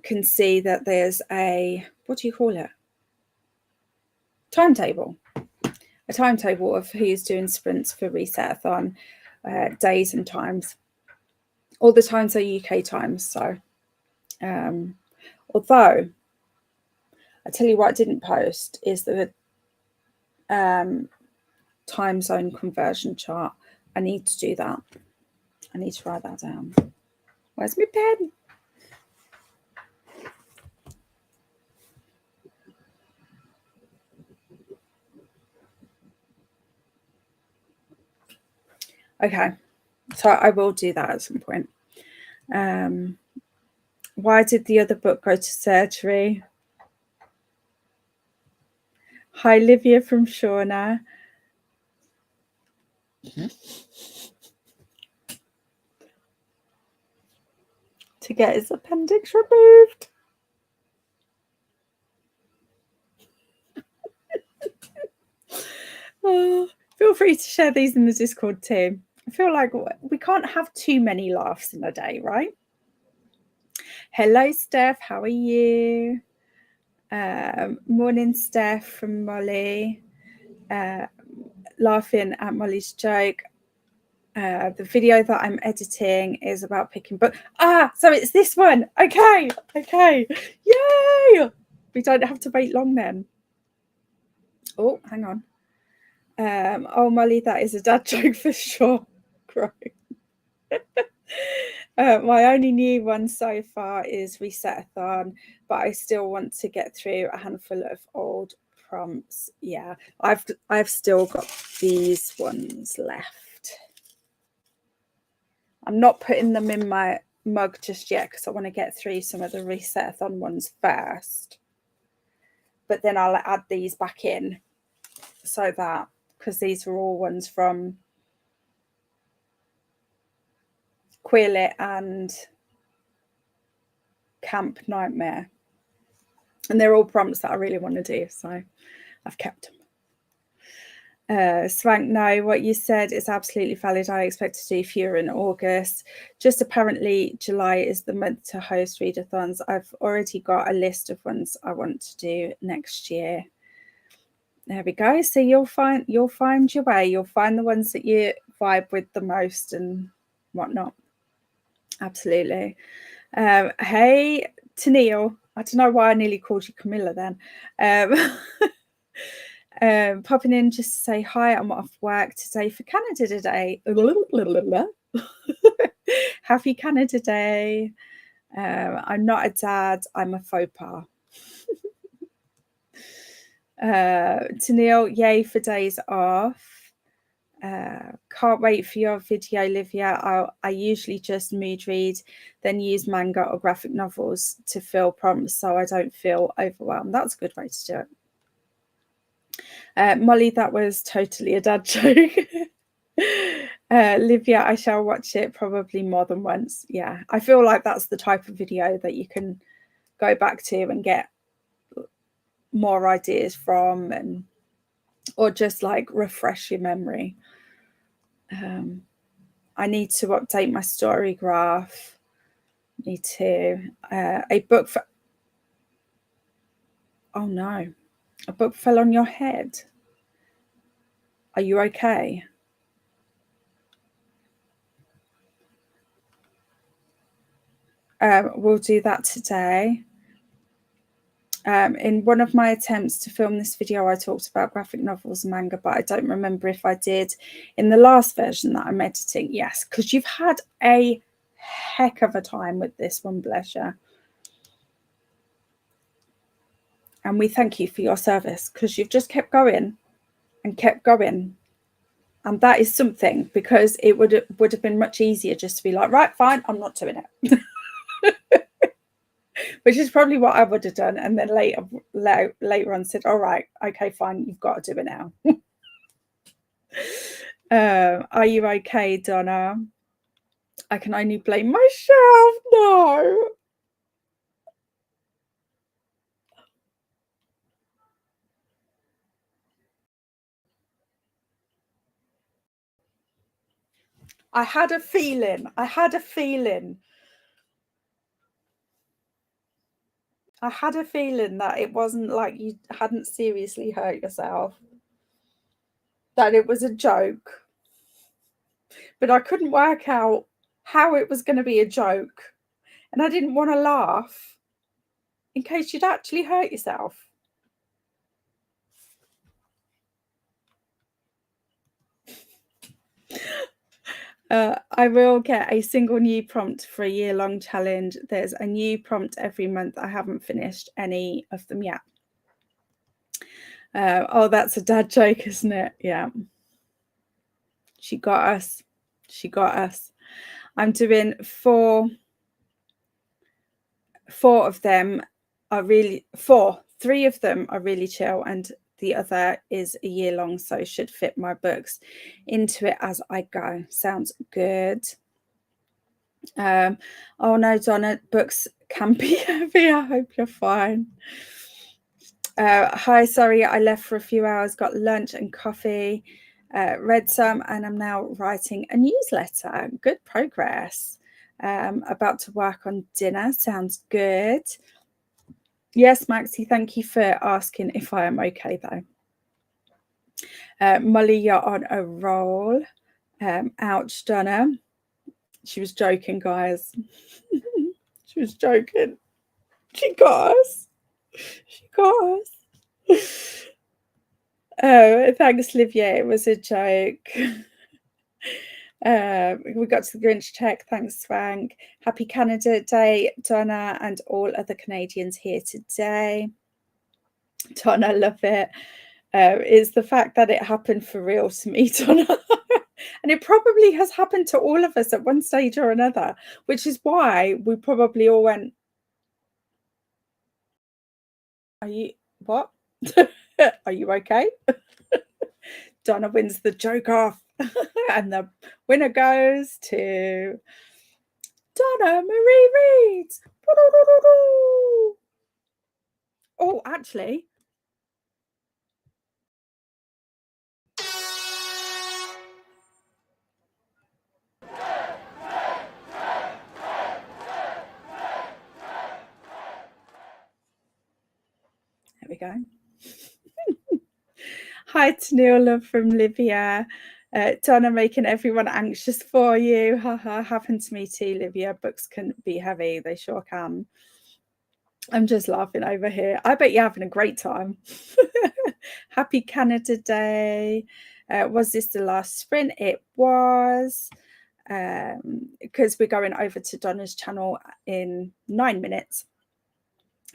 can see that there's a, what do you call it? Timetable. A timetable of who's doing sprints for Reset-athon, days and times. All the times are UK times. So, although I tell you what I didn't post is the time zone conversion chart. I need to do that. I need to write that down. Where's my pen? Okay, so I will do that at some point. Why did the other book go to surgery? Hi, Livia from Shauna. To get his appendix removed. Oh, feel free to share these in the Discord too. I feel like we can't have too many laughs in a day, right? Hello, Steph. How are you? Morning, Steph from Molly. Laughing at Molly's joke. The video that I'm editing is about picking book. So it's this one. Okay. Yay! We don't have to wait long then. Oh, hang on. Oh, Molly, that is a dad joke for sure. My only new one so far is Reset-athon, but I still want to get through a handful of old prompts. Yeah, I've still got these ones left. I'm not putting them in my mug just yet because I want to get through some of the Reset-athon ones first. But then I'll add these back in, so that, because these are all ones from Queerlit and Camp Nightmare, and they're all prompts that I really want to do, so I've kept them. Swank, no, what you said is absolutely valid. I expect to do fewer in August. Just apparently July is the month to host readathons. I've already got a list of ones I want to do next year. There we go. So you'll find your way. You'll find the ones that you vibe with the most and whatnot. Absolutely. Hey, Tennille. I don't know why I nearly called you Camilla then. Popping in just to say hi. I'm off work today for Canada Day. Happy Canada Day. I'm not a dad. I'm a faux pas. Tennille, yay for days off. Can't wait for your video, Livia. I usually just mood read, then use manga or graphic novels to fill prompts so I don't feel overwhelmed. That's a good way to do it. Molly, that was totally a dad joke. Livia, I shall watch it probably more than once. Yeah, I feel like that's the type of video that you can go back to and get more ideas from, and or just like refresh your memory. I need to update my story graph. Need to a book for oh no, a book fell on your head. Are you okay? We'll do that today. In one of my attempts to film this video, I talked about graphic novels and manga, but I don't remember if I did in the last version that I'm editing. Yes, because you've had a heck of a time with this one, bless you. And we thank you for your service, because you've just kept going and kept going. And that is something, because it would have been much easier just to be like, right, fine, I'm not doing it. Which is probably what I would have done. And then later on said, all right, okay, fine, you've got to do it now. Are you okay, Donna? I can only blame myself. No. I had a feeling. I had a feeling that it wasn't like you hadn't seriously hurt yourself, that it was a joke. But I couldn't work out how it was going to be a joke. And I didn't want to laugh in case you'd actually hurt yourself. I will get a single new prompt for a year-long challenge. There's a new prompt every month. I haven't finished any of them yet. Oh, that's a dad joke, isn't it? Yeah. She got us. She got us. I'm doing four of them are really three of them are really chill, and the other is a year long, so should fit my books into it as I go. Sounds good. Oh no, Donna, books can be heavy. I hope you're fine. Hi, sorry, I left for a few hours, got lunch and coffee, read some, and I'm now writing a newsletter. Good progress. About to work on dinner. Sounds good. Yes, Maxie, thank you for asking if I am okay, though. Molly, you're on a roll. Ouch, Donna. She was joking, guys. She was joking. She got us. She got us. Oh, thanks, Livia. It was a joke. We got to the Grinch check. Thanks, Swank. Happy Canada Day, Donna, and all other Canadians here today. Donna, love it. It's the fact that it happened for real to me, Donna. And it probably has happened to all of us at one stage or another, which is why we probably all went, are you, what? Are you okay? Donna wins the joke off. And the winner goes to Donna Marie Reads. Oh, actually, go. Hi, Tennille, love from Livia. Donna, making everyone anxious for you. Haha, happened to me too, Livia. Books can be heavy. They sure can. I'm just laughing over here. I bet you're having a great time. Happy Canada Day. Was this the last sprint? It was. Because we're going over to Donna's channel in 9 minutes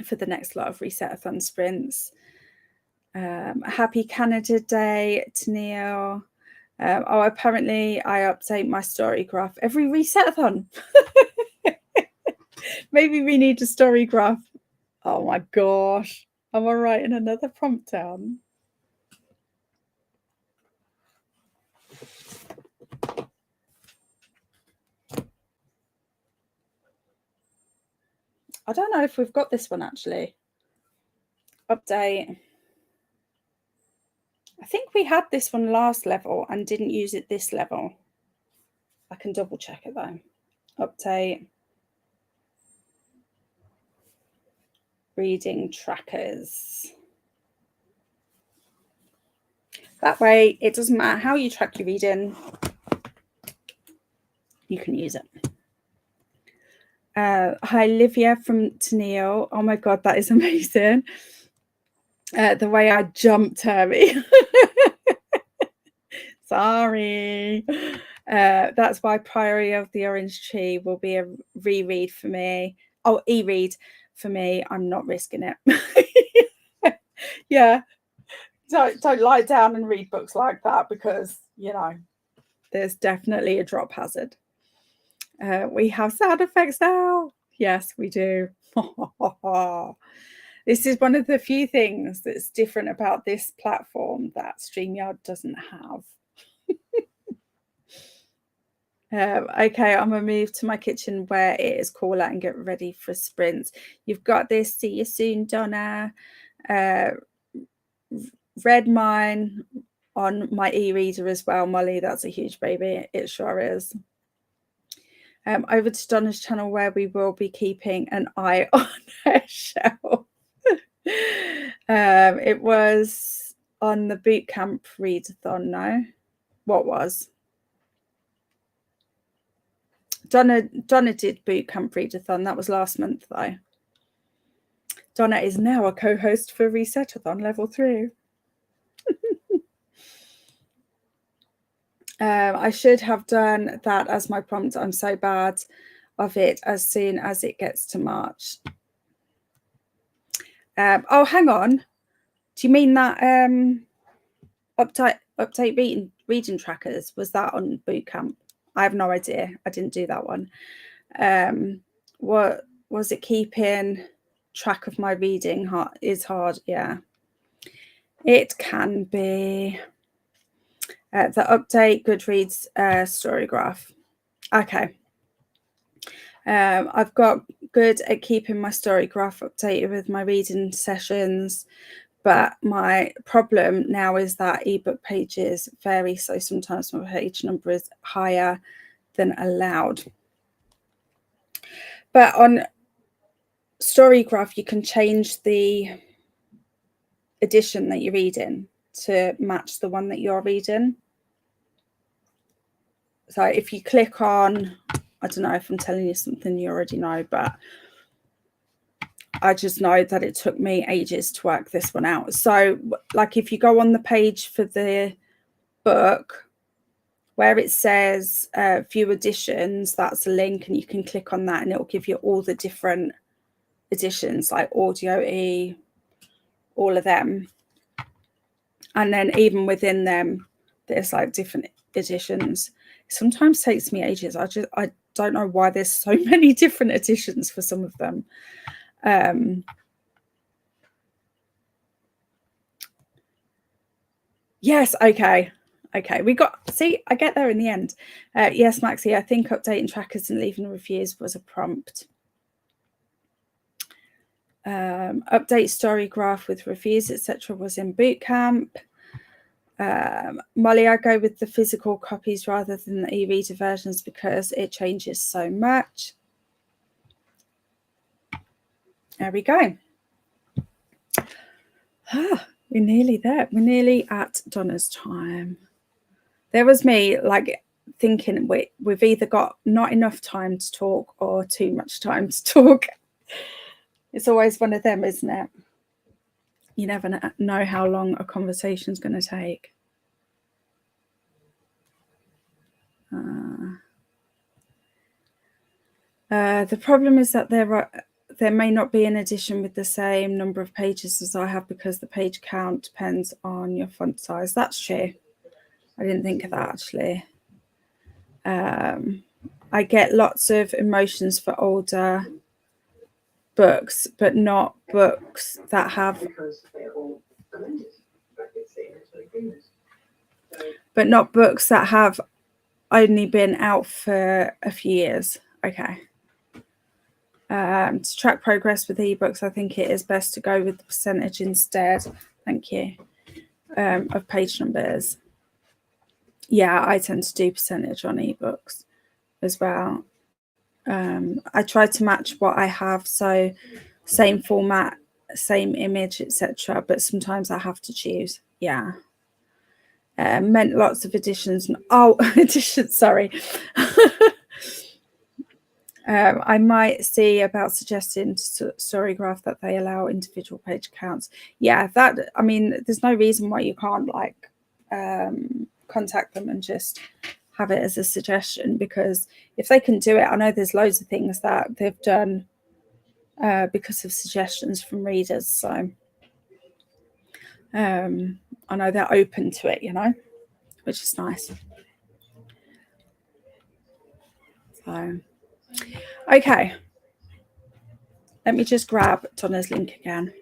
for the next lot of Reset-athon sprints. Happy Canada Day, Tennille. Oh, apparently I update my story graph every Reset-athon. Maybe we need a story graph. Oh my gosh. Am I writing another prompt down? I don't know if we've got this one actually. Update. I think we had this one last level and didn't use it this level. I can double check it though. Update. Reading trackers. That way, it doesn't matter how you track your reading, you can use it. Hi, Livia from Tennille. Oh my God, that is amazing. The way I jumped, Hermie. Sorry. That's why Priory of the Orange Tree will be a reread for me. Oh, e-read for me. I'm not risking it. Yeah. Don't lie down and read books like that because, you know, there's definitely a drop hazard. We have sound effects now. Yes, we do. This is one of the few things that's different about this platform that StreamYard doesn't have. Okay, I'm going to move to my kitchen where it is cooler and get ready for sprints. You've got this. See you soon, Donna. Read mine on my e-reader as well, Molly. That's a huge baby. It sure is. Over to Donna's channel where we will be keeping an eye on her shelf. It was on the bootcamp readathon, no? What was? Donna did bootcamp readathon. That was last month, though. Donna is now a co-host for Reset-athon level 3. I should have done that as my prompt. I'm so bad of it as soon as it gets to March. Oh, hang on. Do you mean that update reading trackers? Was that on bootcamp? I have no idea. I didn't do that one. What was it? Keeping track of my reading is hard. Yeah, it can be. The update Goodreads story graph. Okay. I've got good at keeping my story graph updated with my reading sessions, but my problem now is that ebook pages vary, so sometimes my page number is higher than allowed. But on Storygraph, you can change the edition that you're reading to match the one that you're reading. So if you click on, I don't know if I'm telling you something you already know, but I just know that it took me ages to work this one out. So like if you go on the page for the book where it says view editions, that's a link, and you can click on that and it will give you all the different editions like audio e, all of them. And then even within them, there's like different editions. Sometimes takes me ages. I don't know why there's so many different editions for some of them. Yes, okay. We got, see, I get there in the end. Yes, Maxie, I think updating trackers and leaving reviews was a prompt. Update story graph with reviews, etc. was in bootcamp. Molly, I go with the physical copies rather than the e-reader versions because it changes so much. There we go. We're nearly there. We're nearly at Donna's time. There was me like thinking we've either got not enough time to talk or too much time to talk. It's always one of them, isn't it? You never know how long a conversation is going to take. The problem is that there may not be an edition with the same number of pages as I have because the page count depends on your font size. That's true. I didn't think of that actually. I get lots of emotions for older books, but not books that have only been out for a few years. Okay. To track progress with ebooks, I think it is best to go with the percentage instead. Thank you. Of page numbers. Yeah, I tend to do percentage on ebooks as well. I try to match what I have, so same format, same image, etc. But sometimes I have to choose. Yeah. Meant lots of editions. Oh, editions, sorry. I might see about suggesting Storygraph that they allow individual page counts. Yeah, that, I mean, there's no reason why you can't like contact them and just have it as a suggestion, because if they can do it, I know there's loads of things that they've done because of suggestions from readers. So I know they're open to it, you know, which is nice. So, okay. Let me just grab Donna's link again.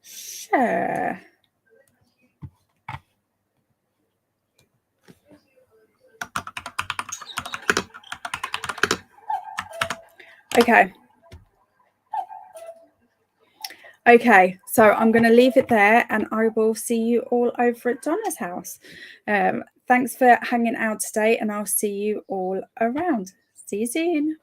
Share. Okay. Okay, so I'm going to leave it there and I will see you all over at Donna's house. Thanks for hanging out today and I'll see you all around. See you soon.